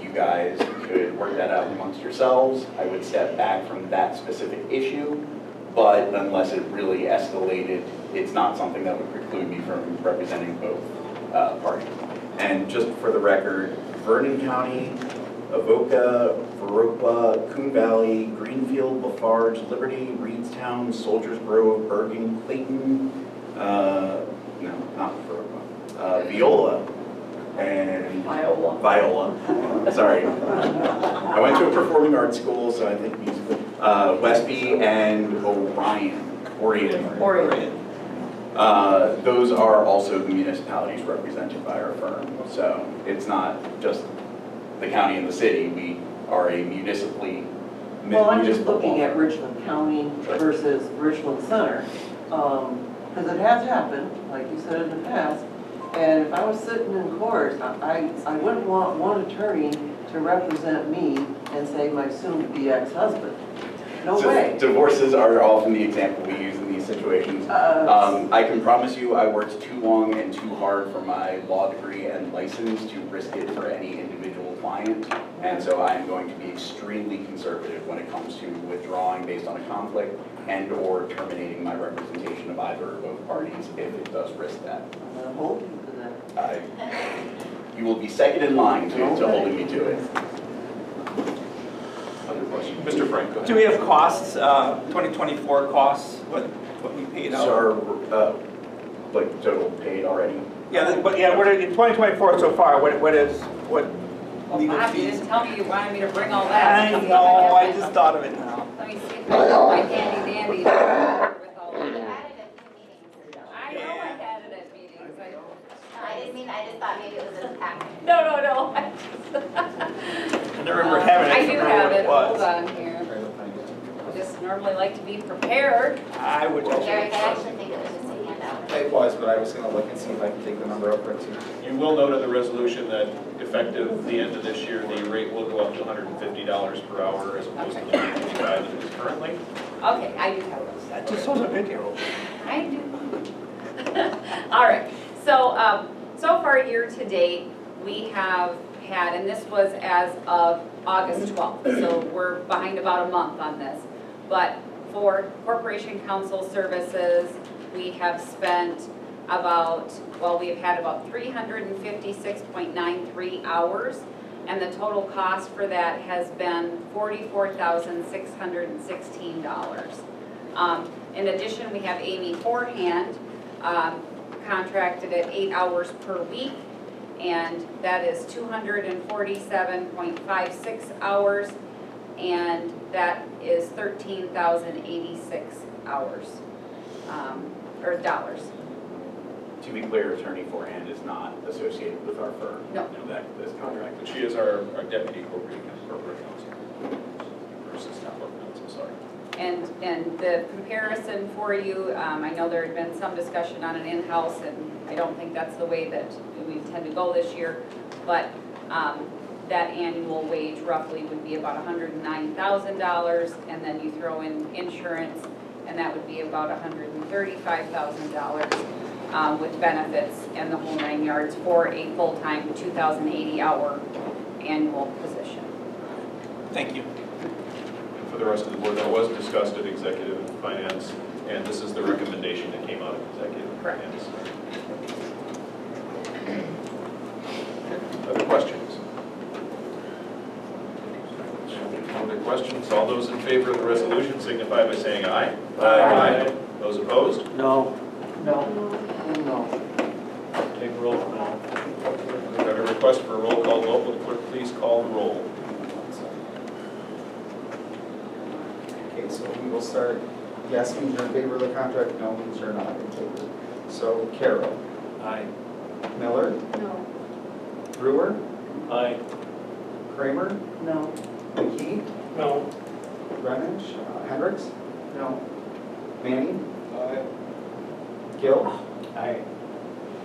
S18: you guys could work that out amongst yourselves. I would step back from that specific issue, but unless it really escalated, it's not something that would preclude me from representing both parties. And just for the record, Vernon County, Avoca, Viroqua, Coon Valley, Greenfield, Lafarge, Liberty, Reedstown, Soldiers Grove, Bergen, Clayton, no, not Viroqua, Viola, and Viola, sorry. I went to a performing arts school, so I think musical. Westby and Orion. Those are also the municipalities represented by our firm. So it's not just the county and the city. We are a municipally.
S19: Well, I'm just looking at Richland County versus Richland Center, because it has happened, like you said in the past, and if I was sitting in court, I wouldn't want one attorney to represent me and say my soon-to-be ex-husband. No way.
S18: Divorces are often the example we use in these situations. I can promise you I worked too long and too hard for my law degree and license to risk it for any individual client. And so I am going to be extremely conservative when it comes to withdrawing based on a conflict and or terminating my representation of either or both parties if it does risk that.
S19: I'm going to hold you to that.
S18: You will be second in line to holding me to it.
S1: Other question? Mr. Frank, go ahead.
S12: Do we have costs, 2024 costs, what we paid out?
S18: So our, total paid already?
S12: Yeah, what in 2024 so far, what legal
S3: Bob, you
S12: fees?
S3: didn't tell me you wanted me to bring all that.
S12: I know, I just thought of it now.
S3: Let me see if I got my handy dandy with all of that. I know I had it at meetings.
S13: I just thought maybe it was in the packet.
S3: No.
S12: I never remember having it.
S3: I do have it,
S12: What
S3: hold on here. I just normally like to be prepared.
S12: I would.
S13: Derek, I actually think it was just a handout.
S6: It was, but I was gonna look and see if I can take the number up quick too.
S1: You will note in the resolution that effective the end of this year, the rate will go up to $150 per hour as opposed to the $155 that it is currently.
S3: Okay, I do have those.
S12: That just was a video.
S3: I do. All right, so, so far year to date, we have had, and this was as of August 12th, so we're behind about a month on this. But for Corporation Council services, we have spent about, well, we've had about 356.93 hours, and the total cost for that has been $44,616. In addition, we have Amy Forehand, contracted at 8 hours per week, and that is 247.56 hours, and that is 13,086 hours, or dollars.
S18: To be clear, Attorney Forehand is not associated with our firm.
S3: No.
S18: This contract.
S1: But she is our deputy corporate counsel, or assistant corporate counsel, sorry.
S3: And the comparison for you, I know there had been some discussion on an in-house, and I don't think that's the way that we intend to go this year, but that annual wage roughly would be about $109,000, and then you throw in insurance, and that would be about $135,000 with benefits and the whole 9 yards for a full-time 2,080-hour annual position.
S12: Thank you.
S1: And for the rest of the board, that was discussed at executive and finance, and this is the recommendation that came out of executive and
S3: Correct.
S1: finance. Other questions? Other questions? All those in favor of the resolution signify by saying aye. Aye. Those opposed?
S5: No.
S17: No. No.
S5: Take roll call.
S1: We've got a request for a roll call vote. Will the clerk please call the roll?
S6: Okay, so we will start, yes means you're in favor of the contract, no means you're not in favor. So Carroll.
S5: Aye.
S6: Miller.
S15: No.
S6: Brewer.
S5: Aye.
S6: Kramer.
S17: No.
S6: McKee.
S5: No.
S6: Greenwich. Hendricks.
S17: No.
S6: Manning. Gill.
S5: Aye.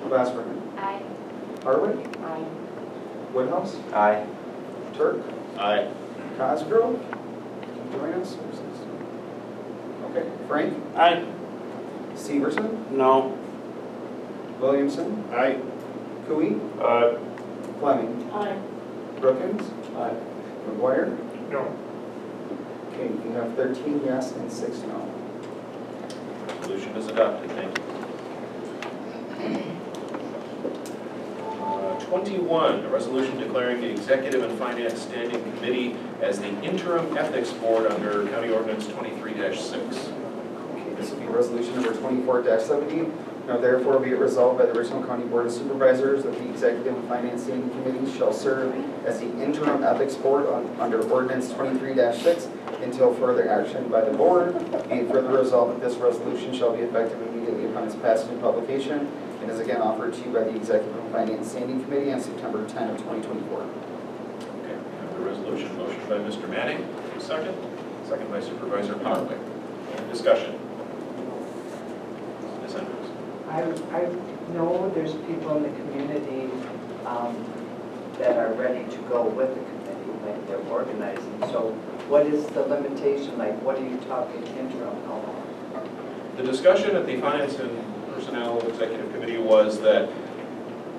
S6: Glassberger.
S13: Aye.
S6: Harwick.
S17: Aye.
S6: Woodhouse.
S18: Aye.
S6: Turk.
S1: Aye.
S6: Cosgrove. Join us. Okay, Frank.
S5: Aye.
S6: Severson.
S5: No.
S6: Williamson.
S5: Aye.
S6: Cooey.
S5: Aye.
S6: Fleming.
S7: Aye.
S6: Brookins.
S5: Aye.
S6: McGuire.
S2: No.
S6: Okay, you have 13 yes and 6 no.
S1: Resolution is adopted. Thank you. 21, a resolution declaring the Executive and Finance Standing Committee as the interim ethics board under County Ordinance 23-6.
S6: Okay, this will be resolution number 24-70. Now therefore be it resolved by the Richland County Board of Supervisors that the Executive and Finance Standing Committee shall serve as the interim ethics board under Ordinance 23-6 until further action by the board. Be it further resolved that this resolution shall be effective immediately upon its passage and publication, and is again offered to you by the Executive and Finance Standing Committee on September 10 of 2024.
S1: Okay, we have the resolution. Motion by Mr. Manning. Second. Second by Supervisor Hardwick. Any discussion? Ms. Hendricks.
S17: I know there's people in the community that are ready to go with the committee when they're organizing. So what is the limitation? Like, what are you talking interim? How long?
S1: The discussion at the Finance and Personnel Executive Committee was that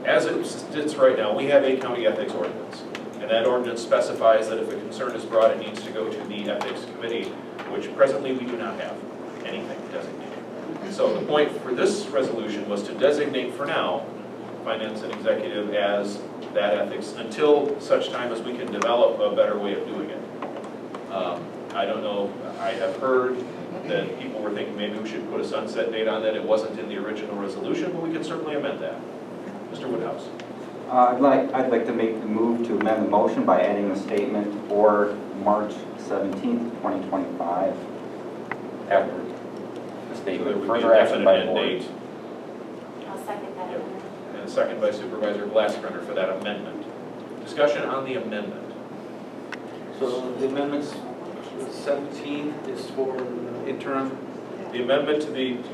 S1: as it sits right now, we have a county ethics ordinance. And that ordinance specifies that if a concern is brought, it needs to go to the ethics committee, which presently we do not have anything designated. So the point for this resolution was to designate for now Finance and Executive as that ethics until such time as we can develop a better way of doing it. I don't know, I have heard that people were thinking maybe we should put a sunset date on that. It wasn't in the original resolution, but we can certainly amend that. Mr. Woodhouse.
S20: I'd like to make the move to amend the motion by adding a statement for March 17th, 2025, after the
S1: So
S20: statement,
S1: there would be a
S20: further action
S1: definite
S20: by
S1: end
S20: board.
S1: date.
S13: I'll second that
S1: Yep.
S13: amendment.
S1: And a second by Supervisor Glassbrenner for that amendment. Discussion on the amendment.
S5: So the amendments, 17 is for interim?
S1: The amendment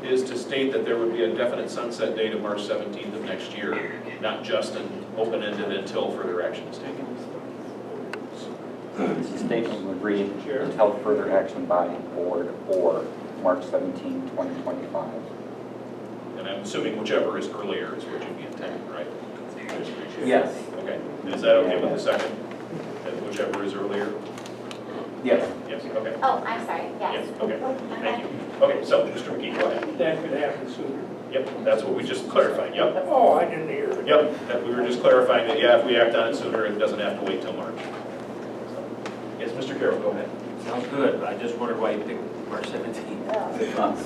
S1: is to state that there would be a definite sunset date of March 17th of next year, not just an open-ended until further action is taken.
S20: The statement would read, until further action by board or March 17, 2025.
S1: And I'm assuming whichever is earlier is what you'd be intending, right?
S20: Yes.
S1: Okay, is that okay with the second? That whichever is earlier?
S20: Yes.
S1: Yes, okay.
S13: Oh, I'm sorry, yes.
S1: Yes, okay, thank you. Okay, so, Mr. McKee, go ahead.
S2: That could happen sooner.
S1: Yep, that's what we just clarified, yep.
S2: Oh, I didn't hear it.
S1: Yep, that we were just clarifying that, yeah, if we act on it sooner, it doesn't have to wait till March. So, yes, Mr. Carroll, go ahead.
S16: Sounds good. I just wondered why you picked March 17th.
S20: 6 months.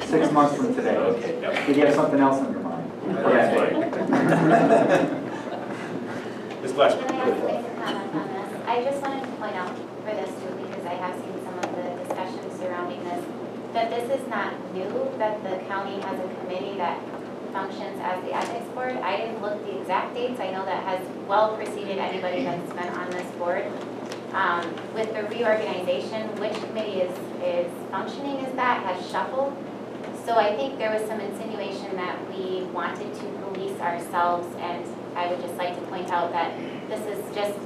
S20: 6 months from today.
S16: Okay, yep.
S20: Did you have something else on your mind?
S16: That's fine.
S1: Ms. Glassman.
S13: Can I ask make a comment on this? I just wanted to point out for this too, because I have seen some of the discussions surrounding this, that this is not new, that the county has a committee that functions as the ethics board. I didn't look the exact dates. I know that has well preceded anybody that's been on this board. With the reorganization, which committee is functioning as that has shuffled. So I think there was some insinuation that we wanted to police ourselves, and I would just like to point out that this is just,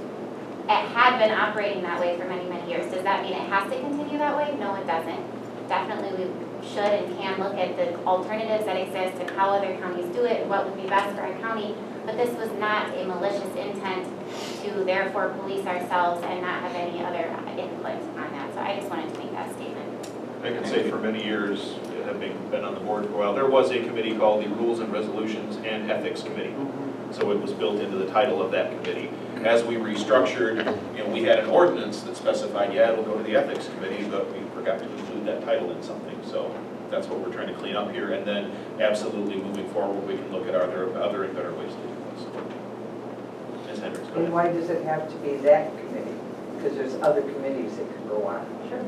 S13: it had been operating that way for many, many years. Does that mean it has to continue that way? No, it doesn't. Definitely we should and can look at the alternatives that exist and how other counties do it and what would be best for our county. But this was not a malicious intent to therefore police ourselves and not have any other input on that. So I just wanted to make that statement.
S1: I can say for many years, having been on the board for a while, there was a committee called the Rules and Resolutions and Ethics Committee. So it was built into the title of that committee. As we restructured, we had an ordinance that specified, yeah, it'll go to the Ethics Committee, but we forgot to include that title in something. So that's what we're trying to clean up here. And then absolutely moving forward, we can look at other and better ways to do this. Ms. Hendricks, go
S17: And
S1: ahead.
S17: why does it have to be that committee? Because there's other committees that can go on. Sure.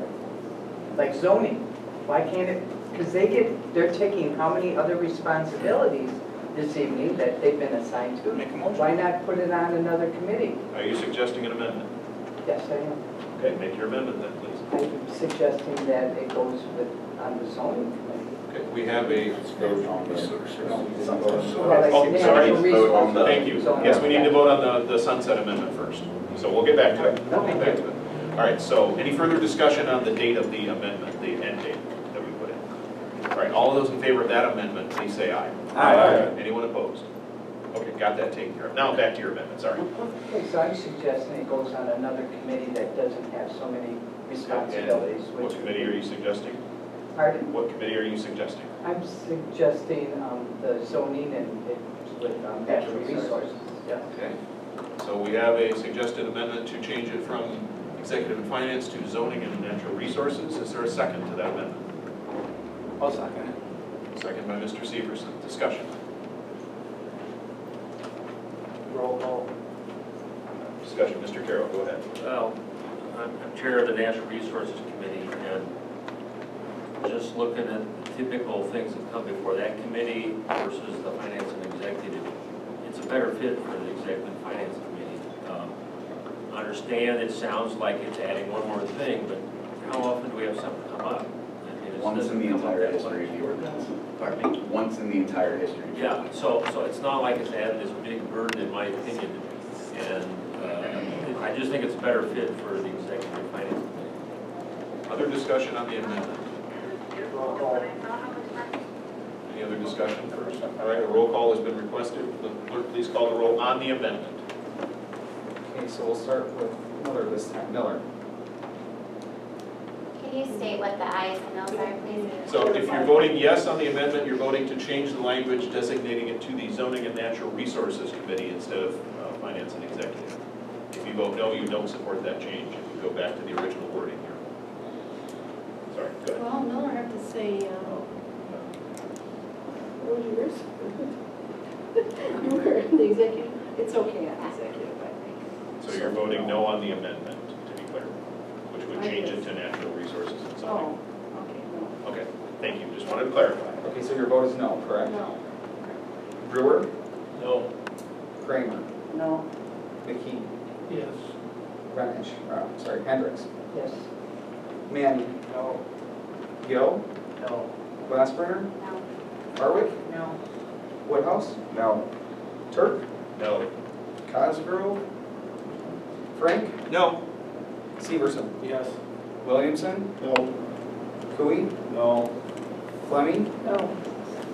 S17: Like zoning, why can't it, because they're taking how many other responsibilities this evening that they've been assigned to?
S1: Make a motion.
S17: Why not put it on another committee?
S1: Are you suggesting an amendment?
S17: Yes, I am.
S1: Okay, make your amendment then, please.
S17: I'm suggesting that it goes on the zoning committee.
S1: Okay, we have a,
S17: Well,
S1: oh,
S17: like
S1: sorry.
S17: natural resources.
S1: Thank you. Yes, we need to vote on the sunset amendment first. So we'll get back to it. We'll get back to it. All right, so any further discussion on the date of the amendment, the end date that we put in? All right, all of those in favor of that amendment, please say aye.
S20: Aye.
S1: Anyone opposed? Okay, got that taken care of. Now back to your amendment, sorry.
S17: Okay, so I'm suggesting it goes on another committee that doesn't have so many responsibilities.
S1: And what committee are you suggesting?
S17: Pardon?
S1: What committee are you suggesting?
S17: I'm suggesting the zoning and with natural resources. Yeah.
S1: Okay, so we have a suggested amendment to change it from executive and finance to zoning and natural resources. Is there a second to that amendment?
S6: I'll second it.
S1: Second by Mr. Severson. Discussion.
S2: Roll call.
S1: Discussion. Mr. Carroll, go ahead.
S16: Well, I'm chair of the Natural Resources Committee, and just looking at the typical things that come before that committee versus the Finance and Executive, it's a better fit for the Executive and Finance Committee. Understand it sounds like it's adding one more thing, but how often do we have something come up? I mean, it
S18: Once
S16: doesn't
S18: in the
S16: come up
S18: entire
S16: that much.
S18: history of the ordinance.
S16: Pardon me?
S18: Once in the entire history. of the
S16: Yeah,
S18: ordinance.
S16: so it's not like it's added this big burden, in my opinion, and I just think it's a better fit for the Executive and Finance Committee.
S1: Other discussion on the amendment?
S2: Roll call.
S1: Any other discussion first? All right, a roll call has been requested. The clerk, please call the roll on the amendment.
S6: Okay, so we'll start with Miller this time. Miller.
S13: Can you state what the ayes and noes are, please?
S1: So if you're voting yes on the amendment, you're voting to change the language designating it to the Zoning and Natural Resources Committee instead of Finance and Executive. If you vote no, you don't support that change. If you go back to the original wording here. Sorry, go ahead.
S15: Well, Miller have to say, what was yours? You were the executive, it's okay on executive, I think.
S1: So you're voting no on the amendment, to be clear, which would change it to natural resources and zoning.
S15: Oh, okay, no.
S1: Okay, thank you, just wanted to clarify.
S6: Okay, so your vote is no, correct?
S15: No.
S6: Brewer.
S16: No.
S6: Kramer.
S17: No?
S6: McKee.
S2: Yes.
S6: Hendricks.
S17: Yes.
S6: Manning.
S2: No.
S6: Gill.
S5: No.
S6: Glassbrenner?
S13: No.
S6: Harwick?
S9: No.
S6: Woodhouse?
S20: No.
S6: Turk?
S1: No.
S6: Cosgrove? Frank?
S12: No.
S6: Severson?
S5: Yes.
S6: Williamson?
S10: No.
S6: Cooey?
S5: No.
S6: Fleming?
S7: No.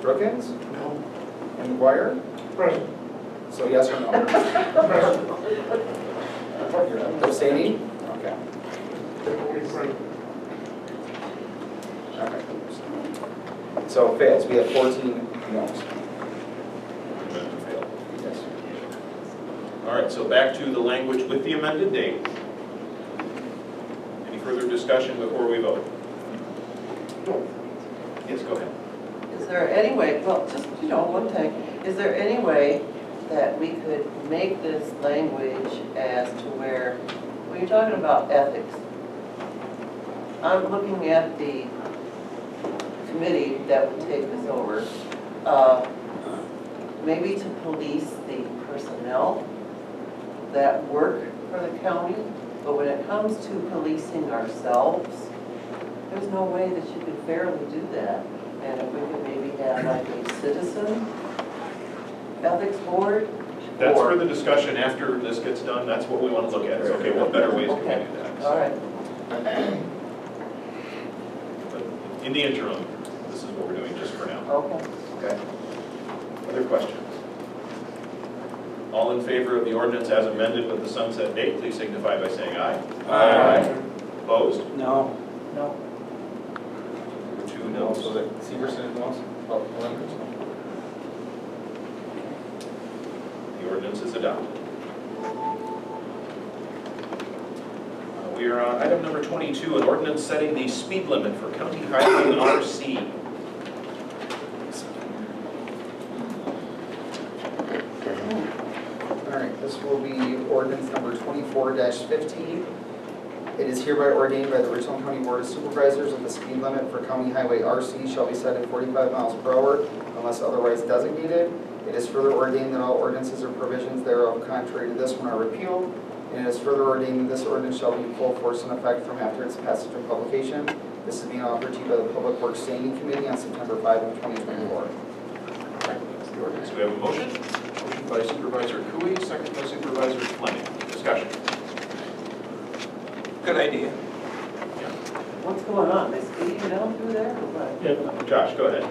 S6: Brookins?
S5: No.
S6: And McGuire?
S2: Present.
S6: So yes or no?
S2: Present.
S6: Abstaining? Okay.
S2: Only present.
S6: Okay. So it fails. We have 14 no's.
S1: Amendment failed.
S6: Yes.
S1: All right, so back to the language with the amended date. Any further discussion before we vote? Yes, go ahead.
S19: Is there any way, well, just, one thing, is there any way that we could make this language as to where, when you're talking about ethics, I'm looking at the committee that would take this over, maybe to police the personnel that work for the county, but when it comes to policing ourselves, there's no way that you could fairly do that. And if we could maybe have like a citizen ethics board?
S1: That's for the discussion after this gets done, that's what we want to look at, is okay, what better ways can we do that?
S19: All right.
S1: But in the interim, this is what we're doing just for now.
S19: Okay.
S1: Okay. Other questions? All in favor of the ordinance as amended with the sunset date, please signify by saying aye.
S6: Aye.
S1: Opposed?
S5: No.
S19: No.
S1: 2
S6: No,
S1: noes.
S6: so that Severson knows? Oh, Williams?
S1: The ordinance is adopted. We are on item number 22, an ordinance setting the speed limit for County Highway RC.
S6: All right, this will be ordinance number 24-15. It is hereby ordained by the Richland County Board of Supervisors that the speed limit for County Highway RC shall be set at 45 miles per hour unless otherwise designated. It is further ordained that all ordinances or provisions thereof contrary to this one are repealed. And it is further ordained that this ordinance shall be in full force and effect from after its passage and publication. This is being offered to you by the Public Works Standing Committee on September 5 of 2024.
S1: That's the ordinance. Do we have a motion? Motion by Supervisor Cooey, second by Supervisor Fleming. Discussion.
S12: Good idea.
S19: What's going on? They speeding down through there or what?
S1: Josh, go ahead.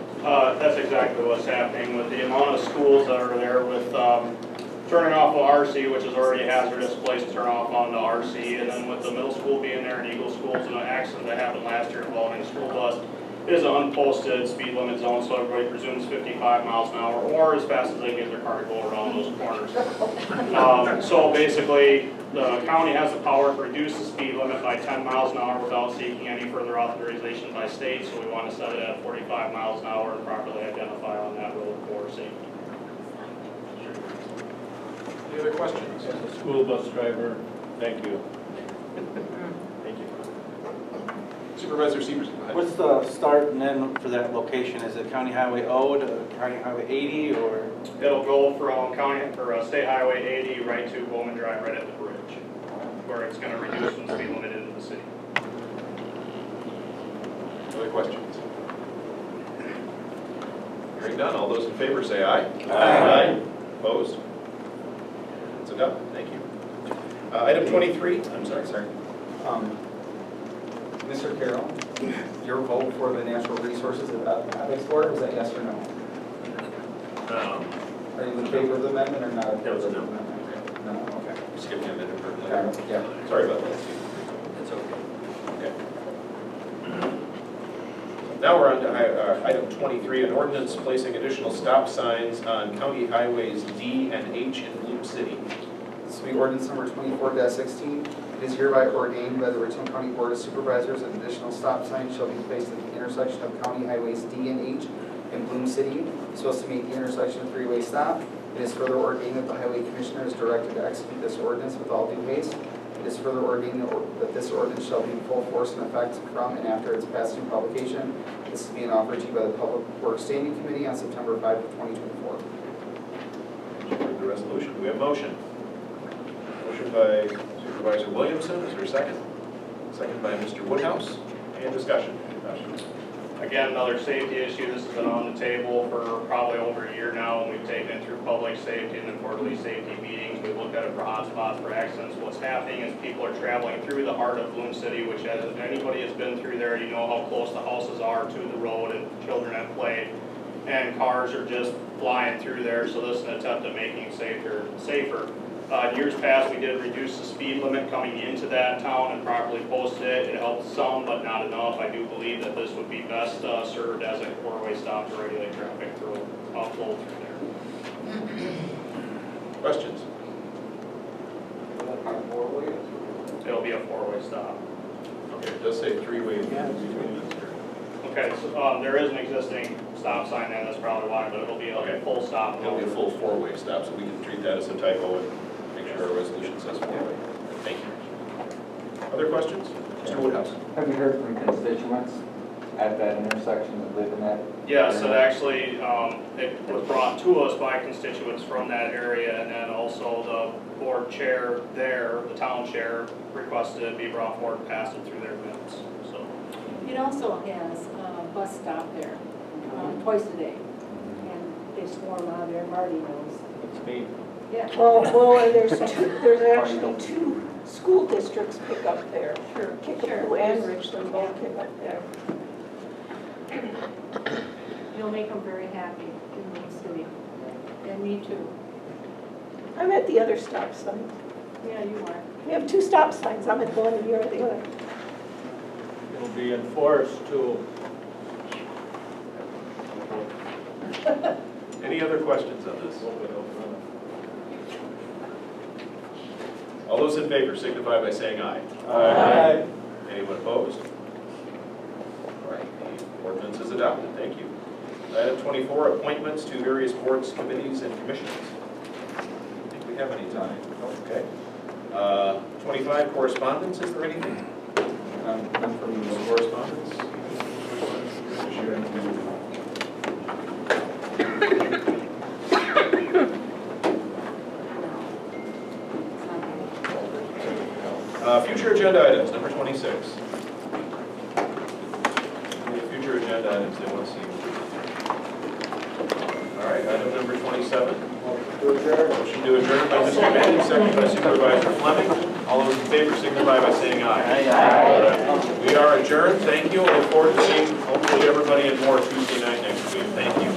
S21: That's exactly what's happening with the amount of schools that are there with turning off of RC, which is already a hazardous place to turn off onto RC, and then with the middle school being there and Eagle Schools and an accident that happened last year involving a school bus, it is an unposted speed limit zone, so everybody presumes 55 miles an hour or as fast as they get their car to go around those corners. So basically, the county has the power to reduce the speed limit by 10 miles an hour without seeking any further authorization by state, so we want to set it at 45 miles an hour and properly identify on that road for safety.
S1: Any other questions?
S5: As a school bus driver, thank you.
S1: Thank you. Supervisor Severson, go ahead.
S5: What's the start and end for that location? Is it County Highway O to County Highway 80 or?
S21: It'll go from State Highway 80 right to Bowman Drive, right at the bridge, where it's going to reduce the speed limit into the city.
S1: Other questions? Hearing none, all those in favor say aye.
S6: Aye.
S1: Opposed? It's adopted, thank you. Item 23, I'm sorry.
S6: Mr. Carroll, your vote for the Natural Resources Ethics Board, was that yes or no? Are you in favor of the amendment or not?
S1: That was a no.
S6: No, okay.
S1: Skip the amendment for a
S6: Okay,
S1: minute.
S6: yeah.
S1: Sorry about that, Steve. It's okay. Okay. Now we're on to item 23, an ordinance placing additional stop signs on county highways D and H in Bloom City.
S6: This will be ordinance number 24-16. It is hereby ordained by the Richland County Board of Supervisors that additional stop signs shall be placed at the intersection of county highways D and H in Bloom City so as to make the intersection a three-way stop. It is further ordained that the Highway Commissioner is directed to execute this ordinance with all due haste. It is further ordained that this ordinance shall be in full force and effect from and after its passage and publication. This is being offered to you by the Public Works Standing Committee on September 5 of 2024.
S1: The resolution, do we have a motion? Motion by Supervisor Williamson, is there a second? Second by Mr. Woodhouse. And discussion.
S21: Again, another safety issue, this has been on the table for probably over a year now, and we've taken it through public safety and the quarterly safety meetings. We've looked at it for hotspots for accidents. What's happening is people are traveling through the heart of Bloom City, which as anybody has been through there, you know how close the houses are to the road and children at play. And cars are just flying through there, so this is an attempt at making it safer. In years past, we did reduce the speed limit coming into that town and properly posted it. It helped some, but not enough. I do believe that this would be best served as a four-way stop to regulate traffic flow through there.
S1: Questions?
S21: It'll be a four-way stop.
S1: Okay, it does say three-way between this here.
S21: Okay, so there is an existing stop sign there, that's probably why, but it'll be a full stop.
S1: It'll be a full four-way stop, so we can treat that as a typo and make sure our resolution says four-way. Thank you. Other questions? Mr. Woodhouse.
S20: Have you heard from constituents at that intersection that live in that?
S21: Yes, it actually, it was brought to us by constituents from that area, and then also the board chair there, the town chair, requested it be brought forward and passed it through their minutes, so.
S8: It also has a bus stop there, twice a day, and they swarm out there, Marty knows.
S10: It's me.
S8: Yeah.
S7: Well, and there's actually two school districts pick up there.
S8: Sure.
S7: Kickapoo and Richland both pick up there.
S8: You'll make them very happy in the city, and me too.
S7: I'm at the other stop sign.
S8: Yeah, you are.
S7: We have two stop signs. I'm at one and you're at the other.
S5: It'll be enforced too.
S1: Any other questions on this? All those in favor signify by saying aye.
S10: Aye.
S1: Anyone opposed? All right, the ordinance is adopted. Thank you. Item 24, appointments to various boards, committees, and commissions. I think we have any time. Okay. 25, correspondence. Is there anything? None from the correspondence. Future agenda items, number 26. Any future agenda items they want to see? All right, item number 27. Motion to adjourn by Mr. Manning, second by Supervisor Fleming. All those in favor signify by saying aye. Aye. We are adjourned. Thank you. I look forward to seeing hopefully everybody in more Tuesday night next week. Thank you.